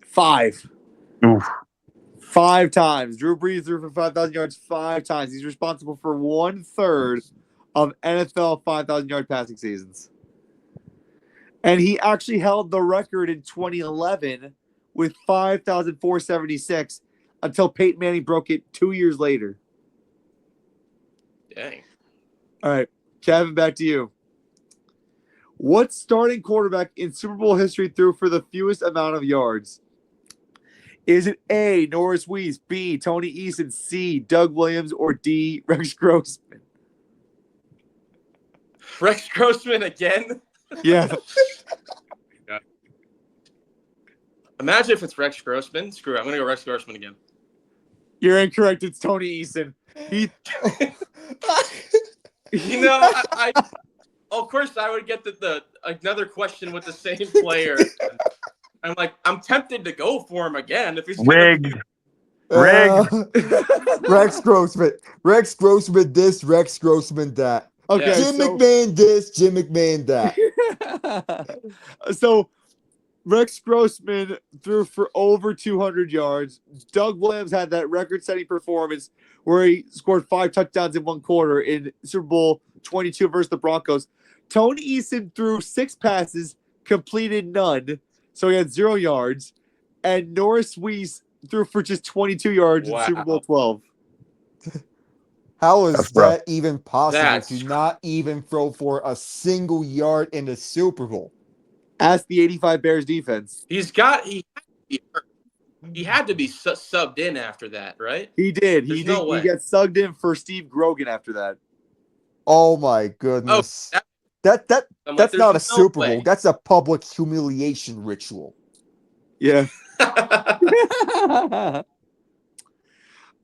5. Oof. 5 times. Drew Brees threw for 5,000 yards 5 times. He's responsible for 1/3 of NFL 5,000-yard passing seasons. And he actually held the record in 2011 with 5,476 until Peyton Manning broke it 2 years later. Dang. All right, Kevin, back to you. What starting quarterback in Super Bowl history threw for the fewest amount of yards? Is it A, Norris Weese, B, Tony Eason, C, Doug Williams, or D, Rex Grossman? Rex Grossman again? Yeah. Imagine if it's Rex Grossman. Screw it. I'm going to go Rex Grossman again. You're incorrect. It's Tony Eason. He You know, I of course I would get the another question with the same player. I'm like, I'm tempted to go for him again if he's Rigged. Rigged. Rex Grossman. Rex Grossman this, Rex Grossman that. Okay. Yeah. Jim McMahon this, Jim McMahon that. So Rex Grossman threw for over 200 yards. Doug Williams had that record-setting performance where he scored 5 touchdowns in 1 quarter in Super Bowl 22 versus the Broncos. Tony Eason threw 6 passes, completed none, so he had 0 yards. And Norris Weese threw for just 22 yards in Wow. Super Bowl 12. How is That's rough. that even possible That's to not even throw for a single yard in the Super Bowl? Ask the 85 Bears defense. he had to be subbed in after that, right? He did. There's He no did. He way. got subbed in for Steve Grogan after that. Oh my Oh, goodness. I'm like, That's there's not a no Super Bowl. way. That's a public humiliation ritual. Yeah.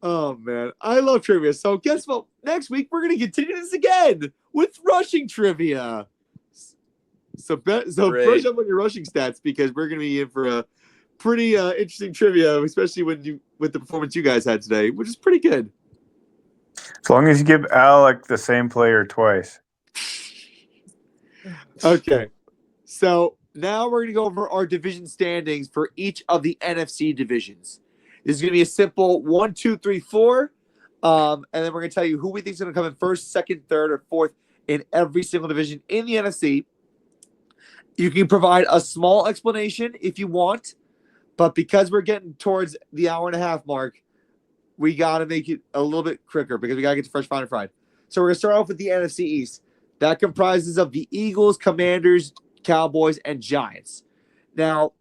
Oh man, I love trivia. So guess what? Next week we're gonna continue this again with rushing trivia. So brush Great. up on your rushing stats because we're gonna be in for a pretty interesting trivia, especially with the performance you guys had today, which is pretty good. As long as you give Alec the same player twice. Okay, so now we're gonna go over our division standings for each of the NFC divisions. This is gonna be a simple 1, 2, 3, 4. And then we're gonna tell you who we think is gonna come in first, second, third, or fourth in every single division in the NFC. You can provide a small explanation if you want, but because we're getting towards the hour and a half mark, we got to make it a little bit quicker because we got to get to fresh, fine, and fried. So we're going to start off with the NFC East. That comprises of the Eagles, Commanders, Cowboys, and Giants. Now,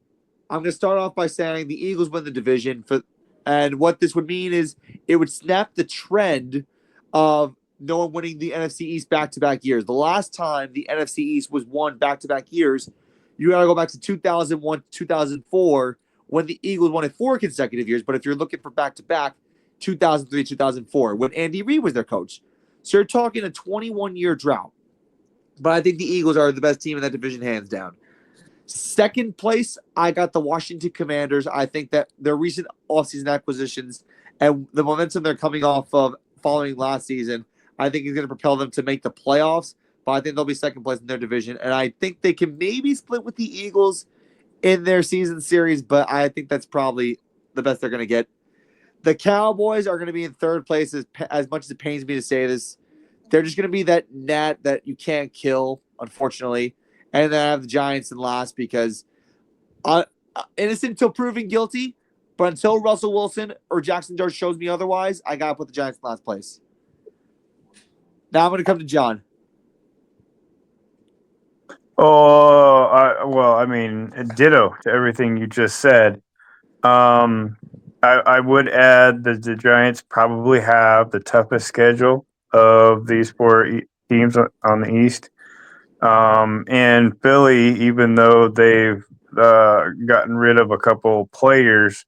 I'm going to start off by saying the Eagles win the division, and what this would mean is it would snap the trend of no one winning the NFC East back-to-back years. The last time the NFC East was won back-to-back years, you got to go back to 2001, 2004, when the Eagles won it 4 consecutive years. But if you're looking for back-to-back, 2003, 2004, when Andy Reid was their coach. So you're talking a 21-year drought. But I think the Eagles are the best team in that division, hands down. Second place, I got the Washington Commanders. I think that their recent offseason acquisitions and the momentum they're coming off of following last season, I think is going to propel them to make the playoffs. But I think they'll be second place in their division. And I think they can maybe split with the Eagles in their season series, but I think that's probably the best they're going to get. The Cowboys are going to be in third place as much as it pains me to say this. They're just going to be that gnat that you can't kill, unfortunately. And then I have the Giants in last because innocent until proven guilty, but until Russell Wilson or Jackson Dart shows me otherwise, I got to put the Giants in last place. Now I'm going to come to John. Oh, I mean, ditto to everything you just said. I would add that the Giants probably have the toughest schedule of these 4 teams on the East. And Philly, even though they've gotten rid of a couple players,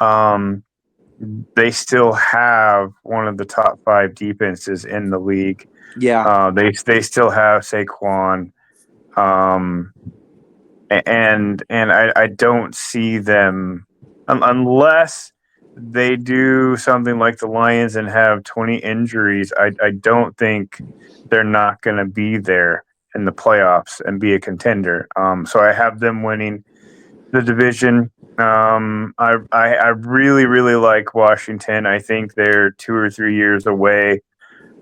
they still have one of the top 5 defenses in the league. Yeah. They still have Saquon. And I don't see them unless they do something like the Lions and have 20 injuries. I don't think they're not going to be there in the playoffs and be a contender. So I have them winning the division. I really like Washington. I think they're 2 or 3 years away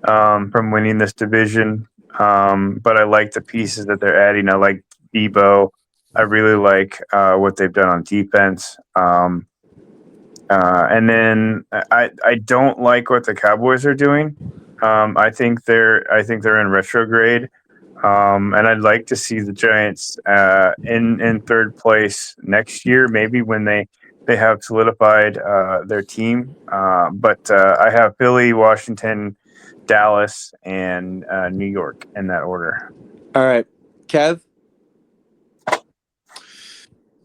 from winning this division. But I like the pieces that they're adding. I like Debo. I really like what they've done on defense. And then I don't like what the Cowboys are doing. I think they're in retrograde. And I'd like to see the Giants in third place next year, maybe when they have solidified their team. But I have Philly, Washington, Dallas, and New York in that order. All right. Kev?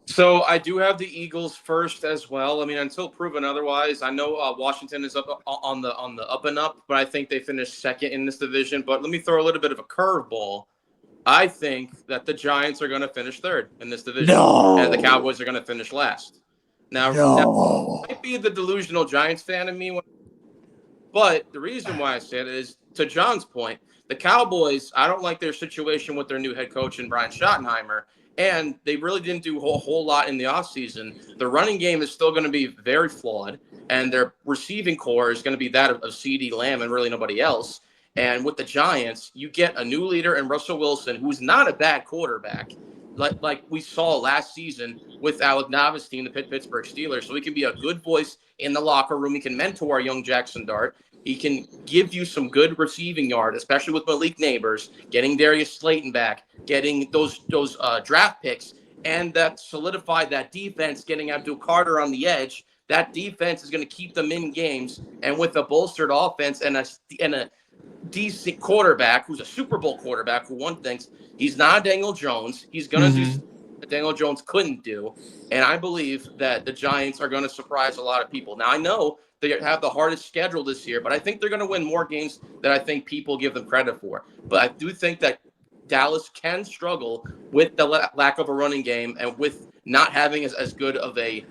So I do have the Eagles first as well. I mean, until proven otherwise, I know Washington is up on the up and up, but I think they finished second in this division. But let me throw a little bit of a curveball. I think that the Giants are going to finish third in this division, and the Cowboys are going to finish last. Now might be the delusional Giants fan in me, but the reason why I say it is, to John's point, the Cowboys, I don't like their situation with their new head coach and Brian Schottenheimer. And they really didn't do a whole lot in the offseason. The running game is still going to be very flawed, and their receiving core is going to be that of CeeDee Lamb and really nobody else. And with the Giants, you get a new leader in Russell Wilson, who's not a bad quarterback, like we saw last season with Alec Novice's team, the Pittsburgh Steelers. So he can be a good voice in the locker room. He can mentor young Jackson Dart. He can give you some good receiving yard, especially with Malik Neighbors, getting Darius Slayton back, getting those draft picks, and that solidified that defense, getting Abdul Carter on the edge. That defense is going to keep them in games, and with a bolstered offense and a decent quarterback who's a Super Bowl quarterback, who one thinks he's not Daniel Jones. He's going to do something that Daniel Jones couldn't do. And I believe that the Giants are going to surprise a lot of people. Now, I know they have the hardest schedule this year, but I think they're going to win more games than I think people give them credit for. But I do think that Dallas can struggle with the lack of a running game and with not having as good of a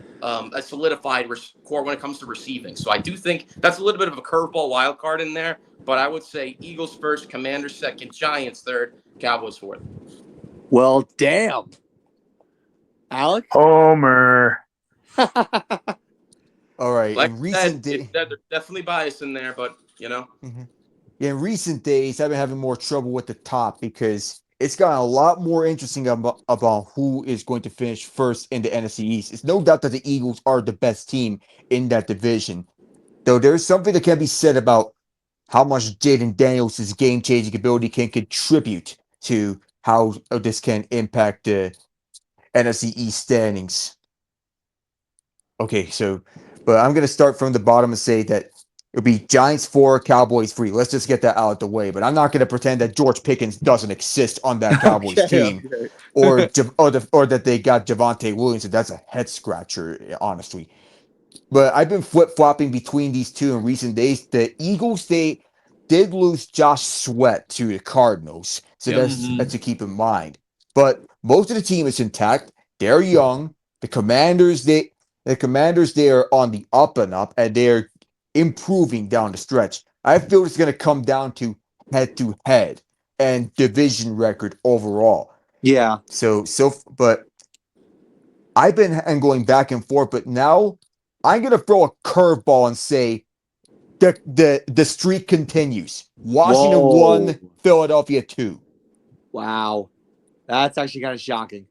solidified core when it comes to receiving. So I do think that's a little bit of a curveball wild card in there. But I would say Eagles first, Commanders second, Giants third, Cowboys fourth. Well, damn. Alec? Homer. All right. Like In I recent said, days, there's definitely bias in there, but in recent days, I've been having more trouble with the top because it's gotten a lot more interesting about who is going to finish first in the NFC East. It's no doubt that the Eagles are the best team in that division, though there's something that can be said about how much Jaden Daniels' game-changing ability can contribute to how this can impact the NFC East standings. Okay, but I'm going to start from the bottom and say that it'll be Giants 4, Cowboys 3. Let's just get that out of the way. But I'm not going to pretend that George Pickens doesn't exist on that Cowboys team, Okay. or that they got Javonte Williams. And that's a head scratcher, honestly. But I've been flip-flopping between these two in recent days. The Eagles, they did lose Josh Sweat to the Cardinals, so that's to keep in mind. But most of the team is intact. They're young. The Commanders, they are on the up and up, and they're improving down the stretch. I feel it's going to come down to head-to-head and division record overall. Yeah. But I've been going back and forth, but now I'm going to throw a curveball and say the streak continues. Washington Whoa. 1, Philadelphia 2. Wow. That's actually kind of shocking.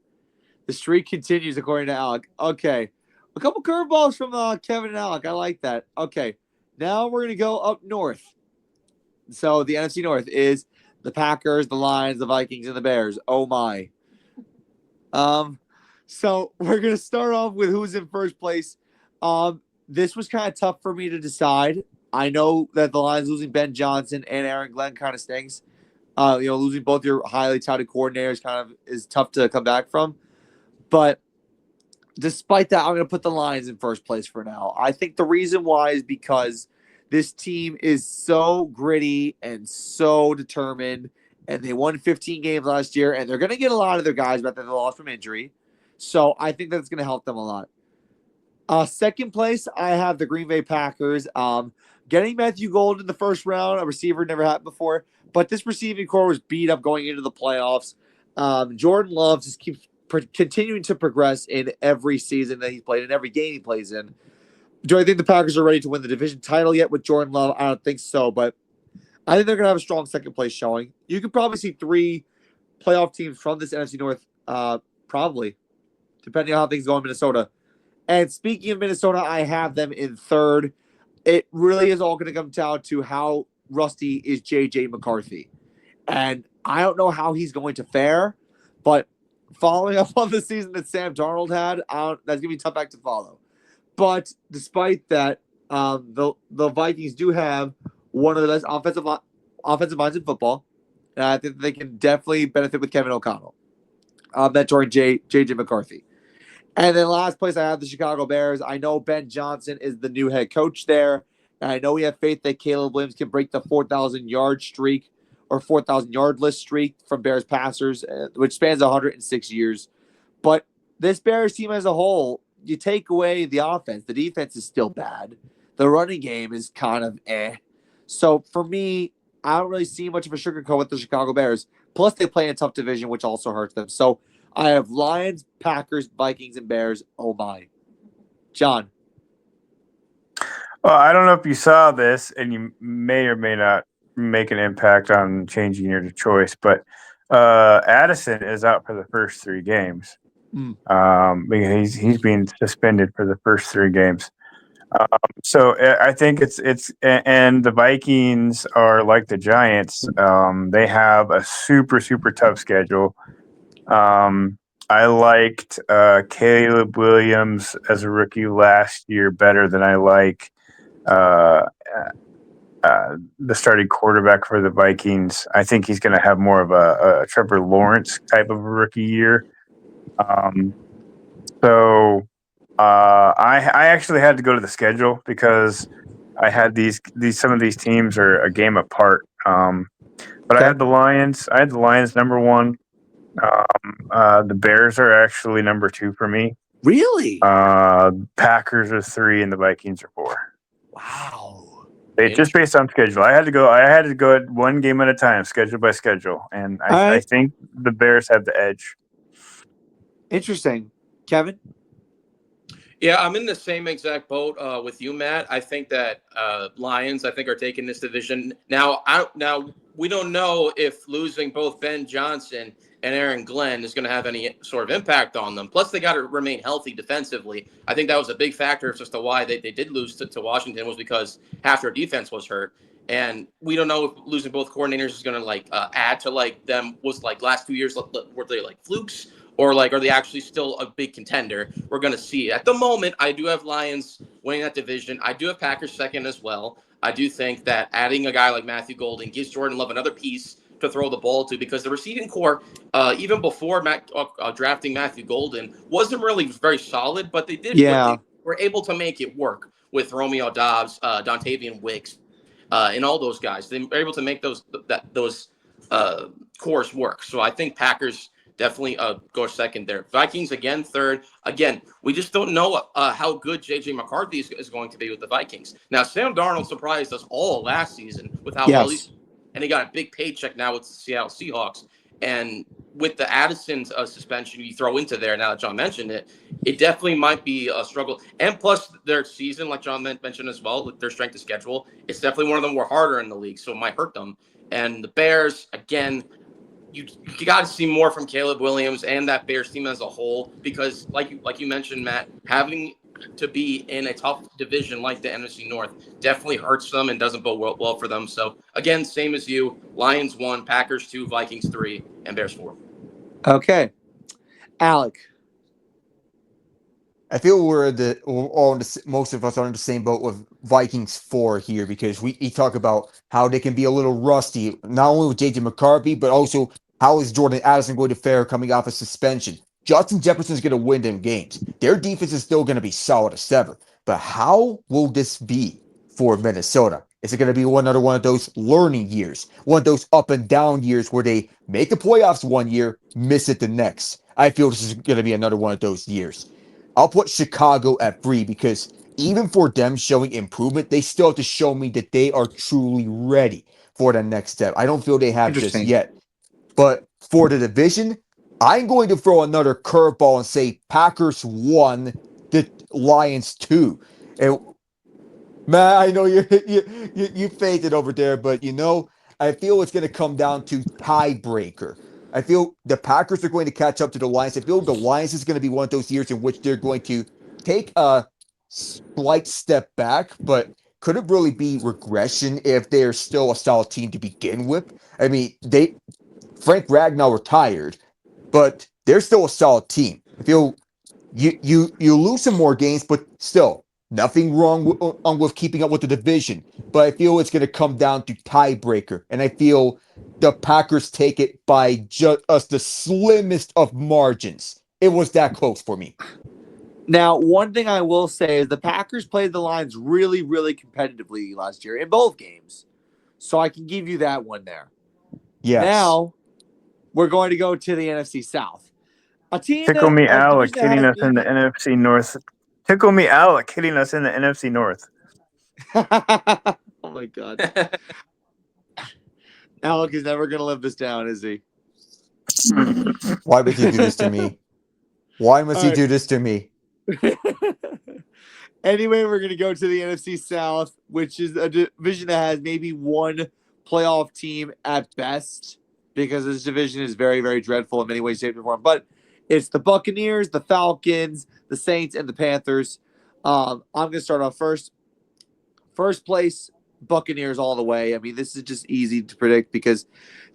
The streak continues, according to Alec. Okay. A couple curveballs from Kevin and Alec. I like that. Okay. Now we're going to go up north. So the NFC North is the Packers, the Lions, the Vikings, and the Bears. Oh, my. So we're going to start off with who's in first place. This was kind of tough for me to decide. I know that the Lions losing Ben Johnson and Aaron Glenn kind of stinks. Losing both your highly touted coordinators kind of is tough to come back from. But despite that, I'm going to put the Lions in first place for now. I think the reason why is because this team is so gritty and so determined, and they won 15 games last year, and they're going to get a lot of their guys back that they lost from injury. So I think that's going to help them a lot. Second place, I have the Green Bay Packers. Getting Matthew Golden in the first round, a receiver never happened before, but this receiving core was beat up going into the playoffs. Jordan Love just keeps continuing to progress in every season that he's played, in every game he plays in. Do I think the Packers are ready to win the division title yet with Jordan Love? I don't think so, but I think they're going to have a strong second place showing. You could probably see 3 playoff teams from this NFC North, probably, depending on how things go in Minnesota. And speaking of Minnesota, I have them in third. It really is all going to come down to how rusty is J.J. McCarthy. And I don't know how he's going to fare, but following up on the season that Sam Darnold had, that's going to be a tough act to follow. But despite that, the Vikings do have one of the best offensive minds in football. And I think they can definitely benefit with Kevin O'Connell, mentoring J.J. McCarthy. And then last place, I have the Chicago Bears. I know Ben Johnson is the new head coach there. And I know we have faith that Caleb Williams can break the 4,000-yard streak or 4,000-yard list streak from Bears passers, which spans 106 years. But this Bears team as a whole, you take away the offense. The defense is still bad. The running game is kind of eh. So for me, I don't really see much of a sugarcoat with the Chicago Bears. Plus, they play in a tough division, which also hurts them. So I have Lions, Packers, Vikings, and Bears. Oh, my. John. Well, I don't know if you saw this, and you may or may not make an impact on changing your choice, but Addison is out for the first 3 games. Because he's being suspended for the first 3 games. So I think and the Vikings are like the Giants. They have a super tough schedule. I liked Caleb Williams as a rookie last year better than I like uh, the starting quarterback for the Vikings. I think he's going to have more of a Trevor Lawrence type of a rookie year. Um, so I actually had to go to the schedule because I had these some of these teams are a game apart. But I Okay. had the Lions. I had the Lions number one. The Bears are actually number two for me. Really? Packers are three, and the Vikings are four. Wow. They just based on schedule. I had to go. I had to go at one game at a time, schedule by schedule, and All I right. think the Bears have the edge. Interesting. Kevin? Yeah, I'm in the same exact boat with you, Matt. I think that Lions, I think, are taking this division now. Now we don't know if losing both Ben Johnson and Aaron Glenn is going to have any sort of impact on them. Plus, they got to remain healthy defensively. I think that was a big factor as to why they did lose to Washington was because half their defense was hurt. And we don't know if losing both coordinators is going to add to them was last 2 years were they flukes or are they actually still a big contender? We're going to see. At the moment, I do have Lions winning that division. I do have Packers second as well. I do think that adding a guy like Matthew Golden gives Jordan Love another piece to throw the ball to because the receiving core, even before drafting Matthew Golden, wasn't really very solid, but they did. Yeah. They were able to make it work with Romeo Dobbs, Dontavian Wicks, and all those guys. They were able to make those cores work. So I think Packers definitely go second there. Vikings again, third. Again, we just don't know how good J.J. McCarthy is going to be with the Vikings. Now, Sam Darnold surprised us all last season with how well he's, and he got a big paycheck now with the Seattle Seahawks. And with the Addison's suspension you throw into there, now that John mentioned it, it definitely might be a struggle. And plus, their season, like John mentioned as well, with their strength of schedule, it's definitely one of them were harder in the league, so it might hurt them. And the Bears, again, you got to see more from Caleb Williams and that Bears team as a whole because, like you mentioned, Matt, having to be in a tough division like the NFC North definitely hurts them and doesn't bode well for them. So again, same as you, Lions 1, Packers 2, Vikings 3, and Bears 4. Okay. Alec. I feel we're all most of us are in the same boat with Vikings 4 here because we talk about how they can be a little rusty, not only with JJ McCarthy, but also how is Jordan Addison going to fare coming off a suspension. Justin Jefferson's going to win them games. Their defense is still going to be solid as ever. But how will this be for Minnesota? Is it going to be another one of those learning years, one of those up and down years where they make the playoffs one year, miss it the next? I feel this is going to be another one of those years. I'll put Chicago at 3 because even for them showing improvement, they still have to show me that they are truly ready for the next step. I don't feel they have just Interesting. yet. But for the division, I'm going to throw another curveball and say Packers 1, the Lions 2. And man, I know you fainted over there, but I feel it's going to come down to tiebreaker. I feel the Packers are going to catch up to the Lions. I feel the Lions is going to be one of those years in which they're going to take a slight step back, but could it really be regression if they're still a solid team to begin with? I mean, Frank Ragnow retired, but they're still a solid team. I feel you lose some more games, but still nothing wrong with keeping up with the division. But I feel it's going to come down to tiebreaker, and I feel the Packers take it by just the slimmest of margins. It was that close for me. Now, one thing I will say is the Packers played the Lions really, really competitively last year in both games. So I can give you that one there. Yes. Now, we're going to go to the NFC South. A team Tickle me Alec division hitting that us in the NFC North. Tickle me Alec hitting us in the NFC North. Oh my God. Alec is never going to live this down, is he? Why would you do this to me? Why must you do this to me? Anyway, we're going to go to the NFC South, which is a division that has maybe one playoff team at best because this division is very, very dreadful in many ways, shape, and form. But it's the Buccaneers, the Falcons, the Saints, and the Panthers. I'm going to start off first. First place, Buccaneers all the way. I mean, this is just easy to predict because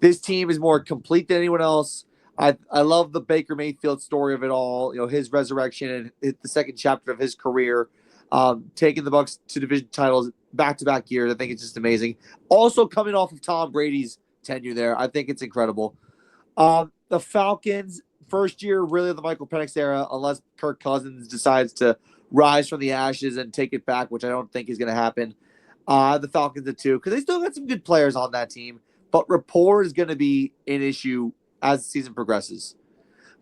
this team is more complete than anyone else. I love the Baker Mayfield story of it all. You know, his resurrection and the second chapter of his career, taking the Bucs to division titles back-to-back years. I think it's just amazing. Also coming off of Tom Brady's tenure there, I think it's incredible. The Falcons, first year really of the Michael Penix era, unless Kirk Cousins decides to rise from the ashes and take it back, which I don't think is going to happen. The Falcons at 2, because they still got some good players on that team, but rapport is going to be an issue as the season progresses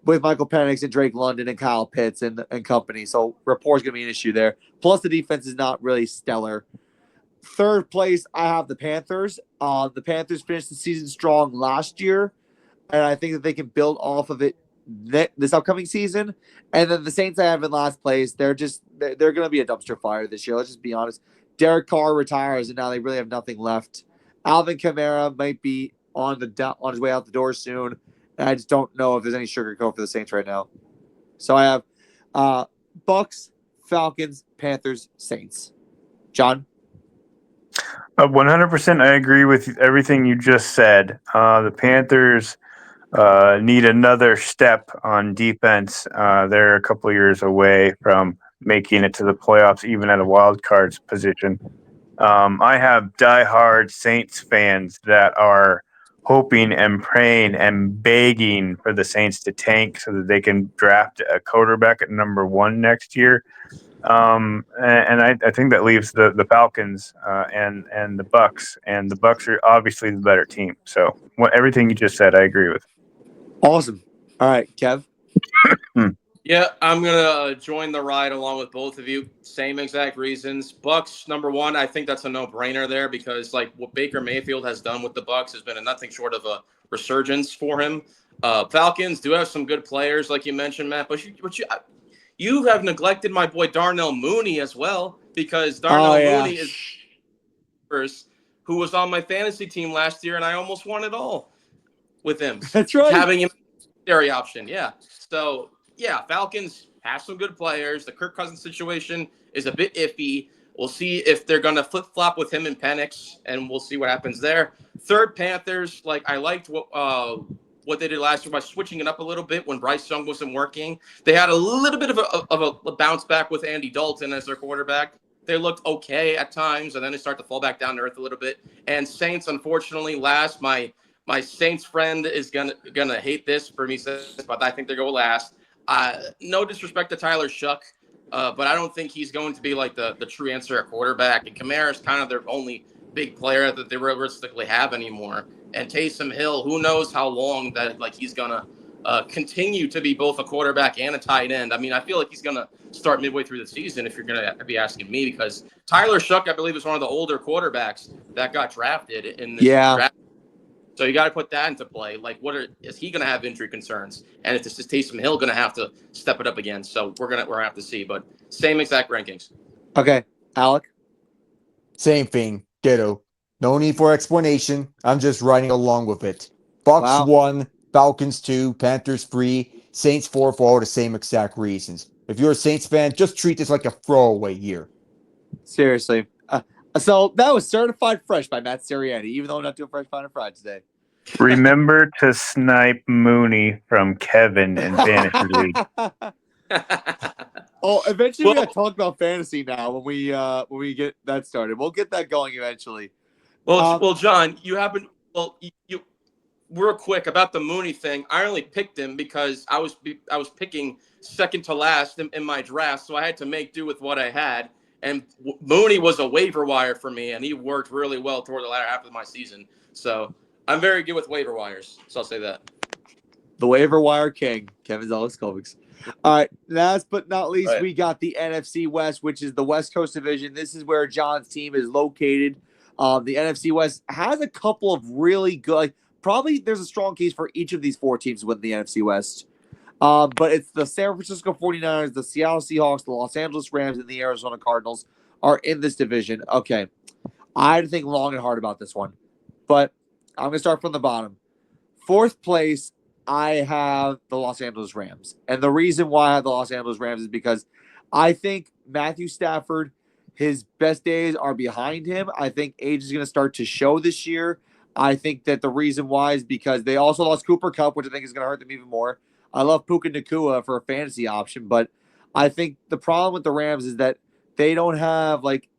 with Michael Penix and Drake London and Kyle Pitts and company. So rapport is going to be an issue there. Plus, the defense is not really stellar. Third place, I have the Panthers. The Panthers finished the season strong last year, and I think that they can build off of it this upcoming season. And then the Saints I have in last place. They're going to be a dumpster fire this year. Let's just be honest. Derek Carr retires, and now they really have nothing left. Alvin Kamara might be on his way out the door soon. And I just don't know if there's any sugarcoat for the Saints right now. So I have Bucs, Falcons, Panthers, Saints. John? 100%. I agree with everything you just said. The Panthers need another step on defense. They're a couple of years away from making it to the playoffs, even at a wild cards position. I have diehard Saints fans that are hoping and praying and begging for the Saints to tank so that they can draft a quarterback at number 1 next year. And I think that leaves the Falcons and the Bucs, and the Bucs are obviously the better team. So everything you just said, I agree with. Awesome. All right, Kev. Yeah, I'm gonna join the ride along with both of you. Same exact reasons. Bucks number 1. I think that's a no-brainer there because like what Baker Mayfield has done with the Bucks has been nothing short of a resurgence for him. Falcons do have some good players, like you mentioned, Matt. But you have neglected my boy Darnell Mooney as well because Darnell Mooney is first, who was on my fantasy team last year, and I almost won it all with him. That's right. Having him secondary option, yeah. So. Yeah, Falcons have some good players. The Kirk Cousins situation is a bit iffy. We'll see if they're going to flip-flop with him and Penix, and we'll see what happens there. Third, Panthers. Like I liked what they did last year by switching it up a little bit when Bryce Young wasn't working. They had a little bit of a bounce back with Andy Dalton as their quarterback. They looked okay at times, and then they start to fall back down to earth a little bit. And Saints, unfortunately, last. My Saints friend is gonna hate this for me, but I think they go last. No disrespect to Tyler Shuck, but I don't think he's going to be like the true answer at quarterback. And Kamara is kind of their only big player that they realistically have anymore. And Taysom Hill, who knows how long that he's gonna continue to be both a quarterback and a tight end. I mean, I feel like he's gonna start midway through the season if you're gonna be asking me, because Tyler Shuck, I believe, is one of the older quarterbacks that got drafted in this draft. So you got to put that into play. Like, is he going to have injury concerns? And if this is Taysom Hill going to have to step it up again? So we're gonna have to see. But same exact rankings. Okay, Alec. Same thing. Ditto. No need for explanation. I'm just riding along with it. Bucks 1, Falcons 2, Panthers 3, Saints 4 for all the same exact reasons. If you're a Saints fan, just treat this like a throwaway year. Seriously. So that was certified fresh by Matt Sirianni, even though I'm not doing Fresh Fine and Fried today. Remember to snipe Mooney from Kevin in Fantasy League. Eventually we got to talk about fantasy now when we get that started. We'll get that going eventually. Well, John, you real quick about the Mooney thing. I only picked him because I was picking second to last in my draft, so I had to make do with what I had. And Mooney was a waiver wire for me, and he worked really well toward the latter half of my season. So I'm very good with waiver wires. So I'll say that. The waiver wire king, Kevin Zaleskovix. All right, last but not least, we got the NFC West, which is the West Coast Division. This is where John's team is located. The NFC West has a couple of really good, probably there's a strong case for each of these 4 teams to win the NFC West. But it's the San Francisco 49ers, the Seattle Seahawks, the Los Angeles Rams, and the Arizona Cardinals are in this division. Okay. I had to think long and hard about this one. But I'm going to start from the bottom. 4th place, I have the Los Angeles Rams. And the reason why I have the Los Angeles Rams is because I think Matthew Stafford, his best days are behind him. I think age is going to start to show this year. I think that the reason why is because they also lost Cooper Kupp, which I think is going to hurt them even more. I love Puka Nacua for a fantasy option, but I think the problem with the Rams is that they don't have like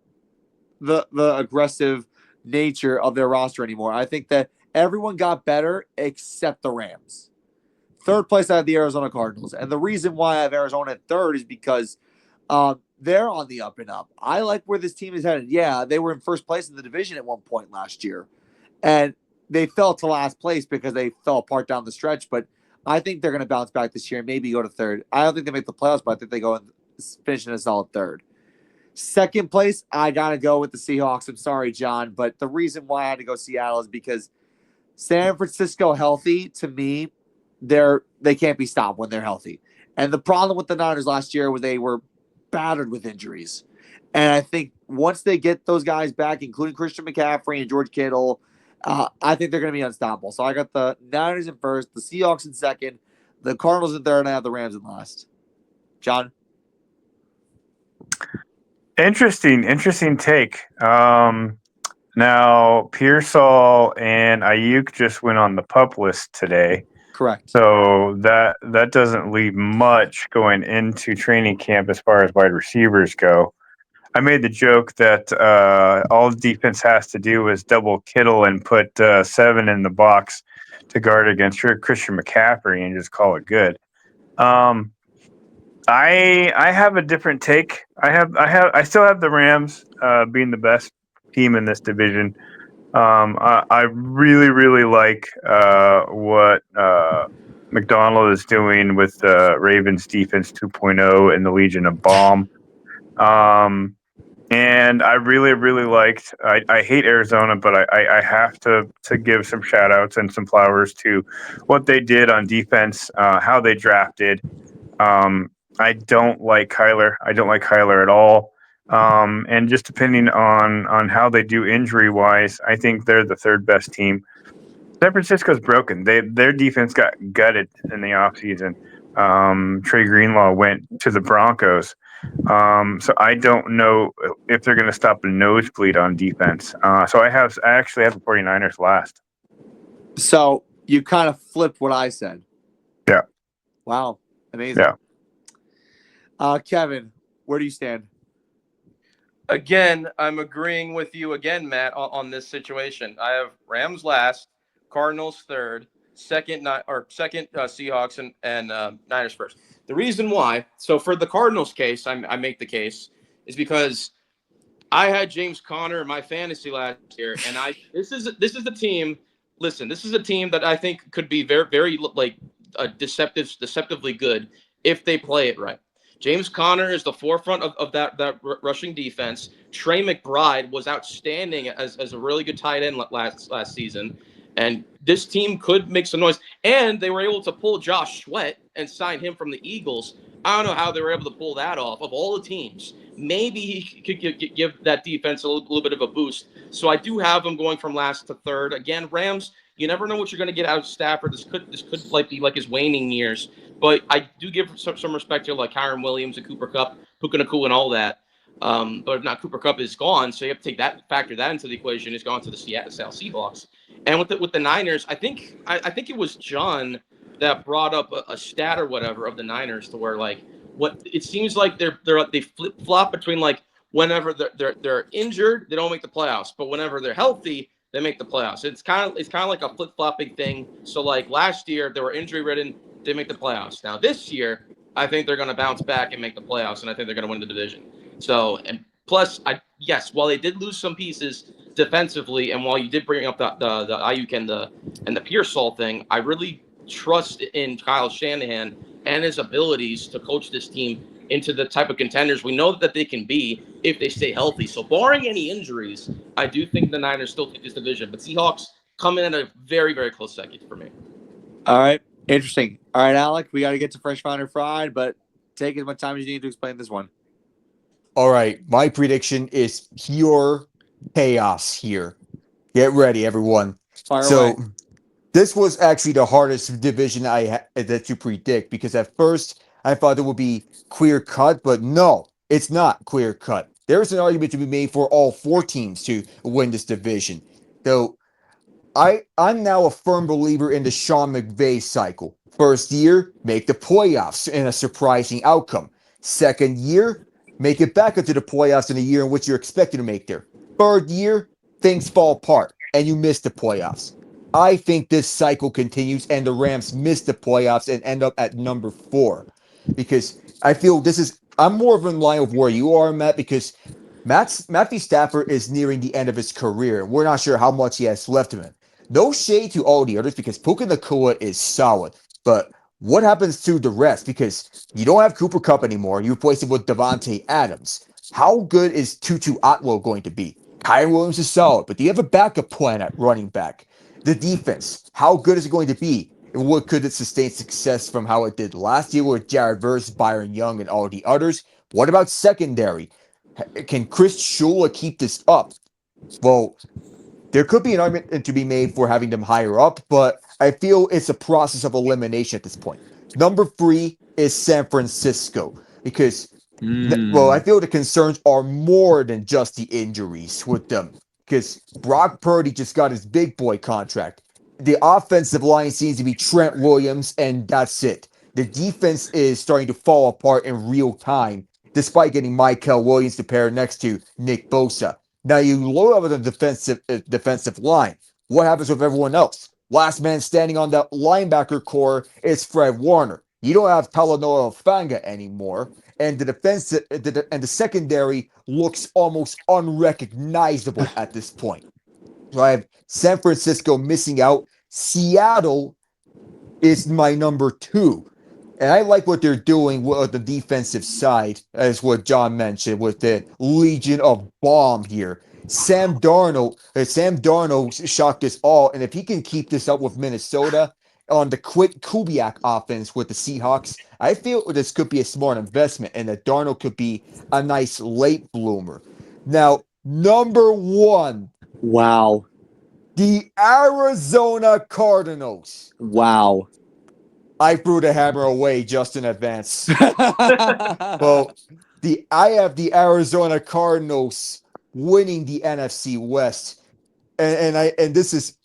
the aggressive nature of their roster anymore. I think that everyone got better except the Rams. Third place, I have the Arizona Cardinals. And the reason why I have Arizona at third is because they're on the up and up. I like where this team is headed. Yeah, they were in first place in the division at one point last year. And they fell to last place because they fell apart down the stretch. But I think they're going to bounce back this year and maybe go to third. I don't think they make the playoffs, but I think they go and finish in a solid third. Second place, I got to go with the Seahawks. I'm sorry, John. But the reason why I had to go Seattle is because San Francisco healthy, to me, they can't be stopped when they're healthy. And the problem with the Niners last year was they were battered with injuries. And I think once they get those guys back, including Christian McCaffrey and George Kittle, I think they're going to be unstoppable. So I got the Niners in first, the Seahawks in second, the Cardinals in third, and I have the Rams in last. John? Interesting take. Now, Pearsall and Ayuk just went on the PUP list today. Correct. So that doesn't leave much going into training camp as far as wide receivers go. I made the joke that all defense has to do is double Kittle and put 7 in the box to guard against Christian McCaffrey and just call it good. I have a different take. I still have the Rams being the best team in this division. I really like what McDonald is doing with the Ravens defense 2.0 and the Legion of Bomb. And I really liked. I hate Arizona, but I have to give some shout outs and some flowers to what they did on defense, how they drafted. I don't like Kyler. I don't like Kyler at all. And just depending on how they do injury wise, I think they're the third best team. San Francisco's broken. Their defense got gutted in the offseason. Trey Greenlaw went to the Broncos. So I don't know if they're going to stop a nosebleed on defense. So I actually have the 49ers last. So you kind of flipped what I said. Yeah. Wow. Amazing. Yeah. Kevin, where do you stand? Again, I'm agreeing with you again, Matt, on this situation. I have Rams last, Cardinals third, second Seahawks and Niners first. The reason why, so for the Cardinals case, I make the case, is because I had James Conner in my fantasy last year, and this is the team. Listen, this is a team that I think could be very like deceptively good if they play it right. James Conner is the forefront of that rushing defense. Trey McBride was outstanding as a really good tight end last season. And this team could make some noise. And they were able to pull Josh Sweat and sign him from the Eagles. I don't know how they were able to pull that off of all the teams. Maybe he could give that defense a little bit of a boost. So I do have him going from last to third. Again, Rams, you never know what you're going to get out of Stafford. This could like be like his waning years. But I do give some respect to like Kyron Williams and Cooper Kupp, Puka Nacua and all that. But not Cooper Kupp is gone, so you have to factor that into the equation. He's gone to the Seattle Seahawks. And with the Niners, I think it was John that brought up a stat or whatever of the Niners to where like what it seems like they flip flop between like whenever they're injured they don't make the playoffs, but whenever they're healthy they make the playoffs. It's kind of like a flip flopping thing. So like last year they were injury ridden, they make the playoffs. Now this year I think they're going to bounce back and make the playoffs, and I think they're going to win the division. So and plus while they did lose some pieces defensively, and while you did bring up the Ayuk and the Pearsall thing, I really trust in Kyle Shanahan and his abilities to coach this team into the type of contenders we know that they can be if they stay healthy. So barring any injuries, I do think the Niners still take this division, but Seahawks come in at a very, very close second for me. All right. Interesting. All right, Alec, we got to get to Fresh Found or Fried, but take as much time as you need to explain this one. All right. My prediction is pure chaos here. Get ready, everyone. Fire away. This was actually the hardest division that to predict, because at first I thought it would be clear cut, but no. It's not clear cut. There's an argument to be made for all 4 teams to win this division. Though I'm now a firm believer in the Sean McVay cycle. First year, make the playoffs in a surprising outcome. Second year, make it back into the playoffs in a year in which you're expected to make there. Third year, things fall apart and you miss the playoffs. I think this cycle continues and the Rams miss the playoffs and end up at number 4 because I feel I'm more of in line with where you are, Matt, because Matthew Stafford is nearing the end of his career. We're not sure how much he has left of him. No shade to all the others because Puka Nacua is solid. But what happens to the rest? Because you don't have Cooper Kupp anymore. You replace him with Devontae Adams. How good is Tutu Atwell going to be? Kyron Williams is solid, but do you have a backup plan at running back? The defense, how good is it going to be? And what could it sustain success from how it did last year with Jared Verse, Byron Young, and all the others? What about secondary? Can Chris Shula keep this up? Well, there could be an argument to be made for having them higher up, but I feel it's a process of elimination at this point. Number 3 is San Francisco because, well, I feel the concerns are more than just the injuries with them because Brock Purdy just got his big boy contract. The offensive line seems to be Trent Williams, and that's it. The defense is starting to fall apart in real time, despite getting Michael Williams to pair next to Nick Bosa. Now you load up the defensive line. What happens with everyone else? Last man standing on that linebacker core is Fred Warner. You don't have Talanoa Fanga anymore, and the secondary looks almost unrecognizable at this point. So I have San Francisco missing out. Seattle is my number 2. And I like what they're doing with the defensive side, as what John mentioned, with the Legion of Bomb here. Sam Darnold shocked us all, and if he can keep this up with Minnesota on the quick Kubiak offense with the Seahawks, I feel this could be a smart investment, and that Darnold could be a nice late bloomer. Now, number 1, Wow. the Arizona Cardinals. Wow. I threw the hammer away just in advance. Well, I have the Arizona Cardinals winning the NFC West, and this is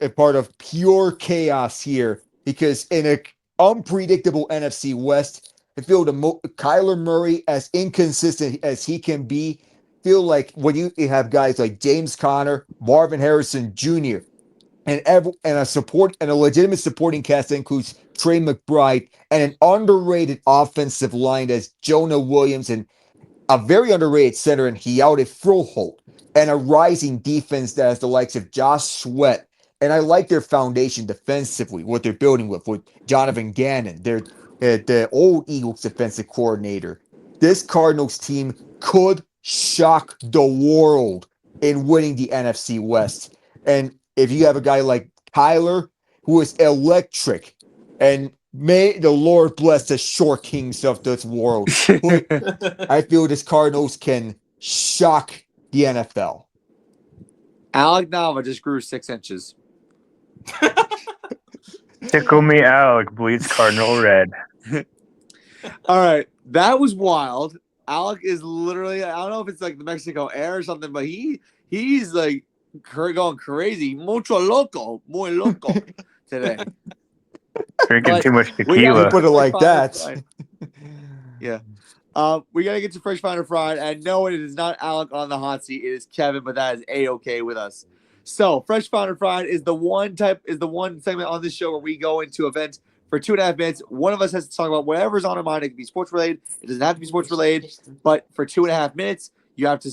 a part of pure chaos here because in an unpredictable NFC West, I feel Kyler Murray, as inconsistent as he can be, feel like when you have guys like James Conner, Marvin Harrison Jr., and a legitimate supporting cast that includes Trey McBride and an underrated offensive line as Jonah Williams and a very underrated center in Hjalte Froholt, and a rising defense that has the likes of Josh Sweat. And I like their foundation defensively, what they're building with Jonathan Gannon, the old Eagles defensive coordinator. This Cardinals team could shock the world in winning the NFC West. And if you have a guy like Kyler, who is electric, and may the Lord bless the short kings of this world, I feel this Cardinals can shock the NFL. Alec Nava just grew 6 inches. Tickle me, Alec, bleeds Cardinal red. All right. That was wild. Alec is literally, I don't know if it's like the Mexico air or something, but he's like going crazy. Mucho loco. Muy loco today. Drinking too much You tequila. put it like that. Yeah. We got to get to Fresh Finder Fried. And no, it is not Alec on the hot seat. It is Kevin, but that is A-okay with us. So Fresh Finder Fried is the one segment on this show where we go into events for 2.5 minutes. One of us has to talk about whatever's on our mind. It can be sports related. It doesn't have to be sports related. But for 2.5 minutes, we have to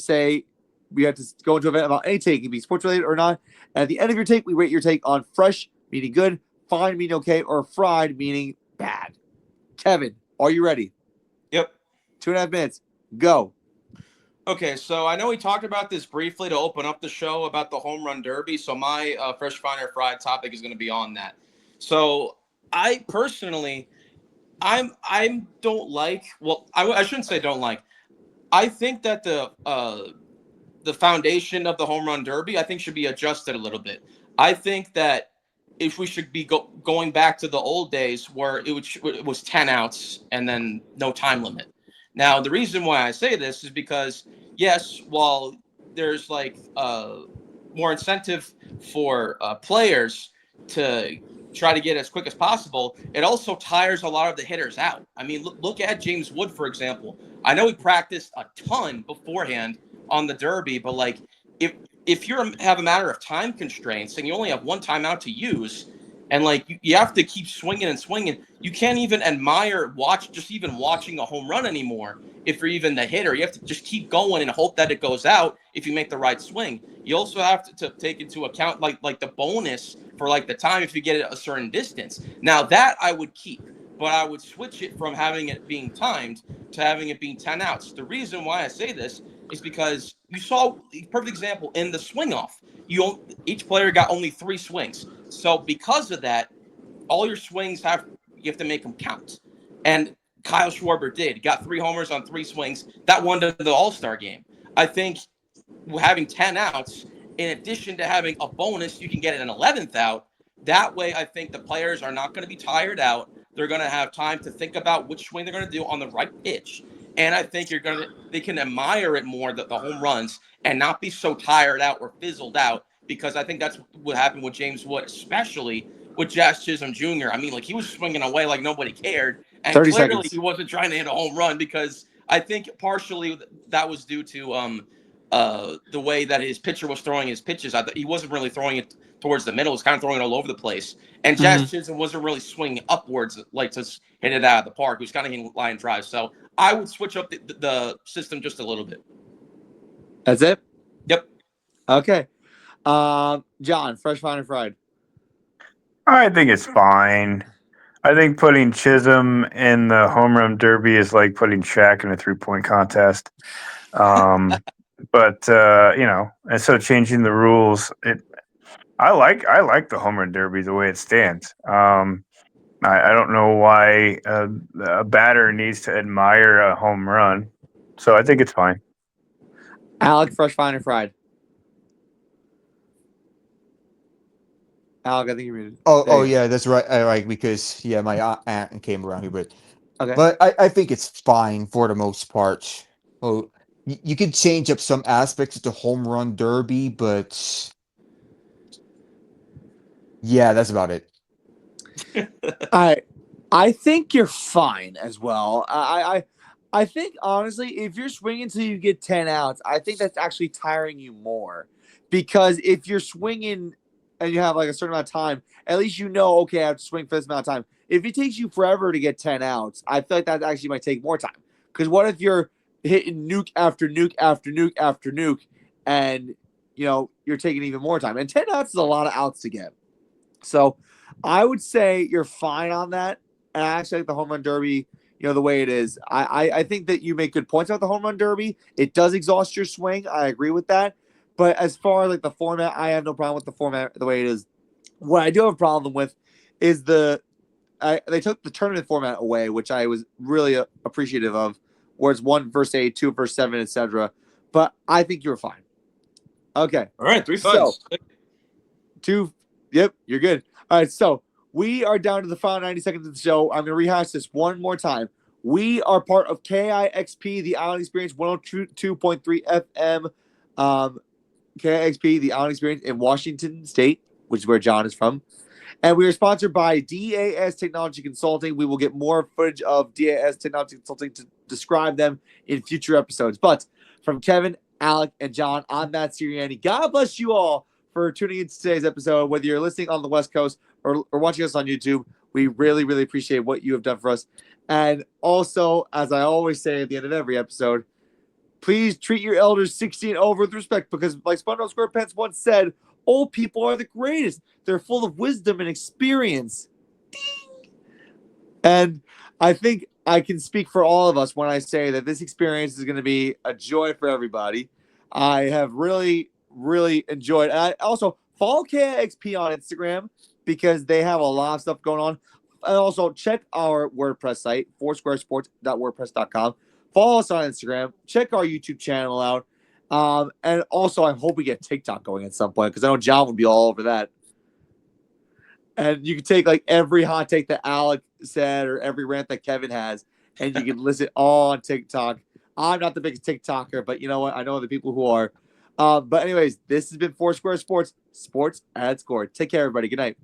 go into an event about any take. It can be sports related or not. And at the end of your take, we rate your take on fresh, meaning good, fine, meaning okay, or fried, meaning bad. Kevin, are you ready? Yep. 2.5 minutes. Go. Okay, so I know we talked about this briefly to open up the show about the home run derby. So my Fresh Finder Fried topic is going to be on that. So I personally, I shouldn't say don't like. I think that the foundation of the home run derby, I think, should be adjusted a little bit. I think that if we should be going back to the old days where it was 10 outs and then no time limit. Now, the reason why I say this is because, yes, while there's like more incentive for players to try to get as quick as possible, it also tires a lot of the hitters out. I mean, look at James Wood, for example. I know he practiced a ton beforehand on the Derby, but like if you have a matter of time constraints and you only have one timeout to use, and like you have to keep swinging and swinging, you can't even just even watching a home run anymore. If you're even the hitter, you have to just keep going and hope that it goes out if you make the right swing. You also have to take into account like the bonus for like the time if you get it a certain distance. Now that I would keep, but I would switch it from having it being timed to having it being 10 outs. The reason why I say this is because you saw perfect example in the swing off. Each player got only 3 swings. So because of that, all your swings you have to make them count. And Kyle Schwarber did. He got 3 homers on 3 swings. That won the All-Star game. I think having 10 outs, in addition to having a bonus, you can get an 11th out. That way, I think the players are not going to be tired out. They're going to have time to think about which swing they're going to do on the right pitch. And I think they can admire it more, the home runs, and not be so tired out or fizzled out, because I think that's what happened with James Wood, especially with Jazz Chisholm Jr. I mean, like, he was swinging away like nobody cared. And 30 clearly seconds. he wasn't trying to hit a home run, because I think partially that was due to the way that his pitcher was throwing his pitches. He wasn't really throwing it towards the middle. He was kind of throwing it all over the place. And Jazz Chisholm wasn't really swinging upwards like to hit it out of the park. He was kind of hitting line drives. So I would switch up the system just a little bit. That's it? Yep. Okay. John, fresh, fine, and fried. I think it's fine. I think putting Chisholm in the home run derby is like putting Shaq in a 3-point contest. But and so changing the rules, I like the home run derby the way it stands. I don't know why a batter needs to admire a home run, so I think it's fine. Alec, fresh, fine, and fried. Alec, I think you're muted. Oh, yeah, that's right. I like because my aunt came around here, Okay. but I think it's fine for the most part. Oh, you could change up some aspects of the home run derby, but yeah, that's about it. I think you're fine as well. I think honestly, if you're swinging until you get 10 outs, I think that's actually tiring you more, because if you're swinging and you have like a certain amount of time, at least okay, I have to swing for this amount of time. If it takes you forever to get 10 outs, I feel like that actually might take more time. Because what if you're hitting nuke after nuke after nuke after nuke, and you're taking even more time? And 10 outs is a lot of outs to get. So I would say you're fine on that. And I actually like the home run derby, the way it is. I think that you make good points about the home run derby. It does exhaust your swing. I agree with that. But as far as like the format, I have no problem with the format the way it is. What I do have a problem with is they took the tournament format away, which I was really appreciative of, where it's 1 versus 8, 2 versus 7, etc. But I think you were fine. Okay. All right, 3 fives. So, 2. Yep, you're good. All right, so we are down to the final 90 seconds of the show. I'm going to rehash this one more time. We are part of KIXP, the Island Experience, 102.3 FM. KIXP, the Island Experience in Washington State, which is where John is from. And we are sponsored by DAS Technology Consulting. We will get more footage of DAS Technology Consulting to describe them in future episodes. But from Kevin, Alec, and John, I'm Matt Sirianni. God bless you all for tuning into today's episode. Whether you're listening on the West Coast or watching us on YouTube, we really, really appreciate what you have done for us. And also, as I always say at the end of every episode, please treat your elders 60 and over with respect, because like SpongeBob SquarePants once said, old people are the greatest. They're full of wisdom and experience. Ding! And I think I can speak for all of us when I say that this experience is going to be a joy for everybody. I have really, really enjoyed it. And I also follow KIXP on Instagram, because they have a lot of stuff going on. And also check our WordPress site, foursquaresports.wordpress.com. Follow us on Instagram. Check our YouTube channel out. And also, I hope we get TikTok going at some point, because I know John would be all over that. And you can take like every hot take that Alec said or every rant that Kevin has, and you can listen all on TikTok. I'm not the biggest TikToker, but you know what? I know other people who are. But anyways, this has been Foursquare Sports at Score. Take care, everybody. Good night.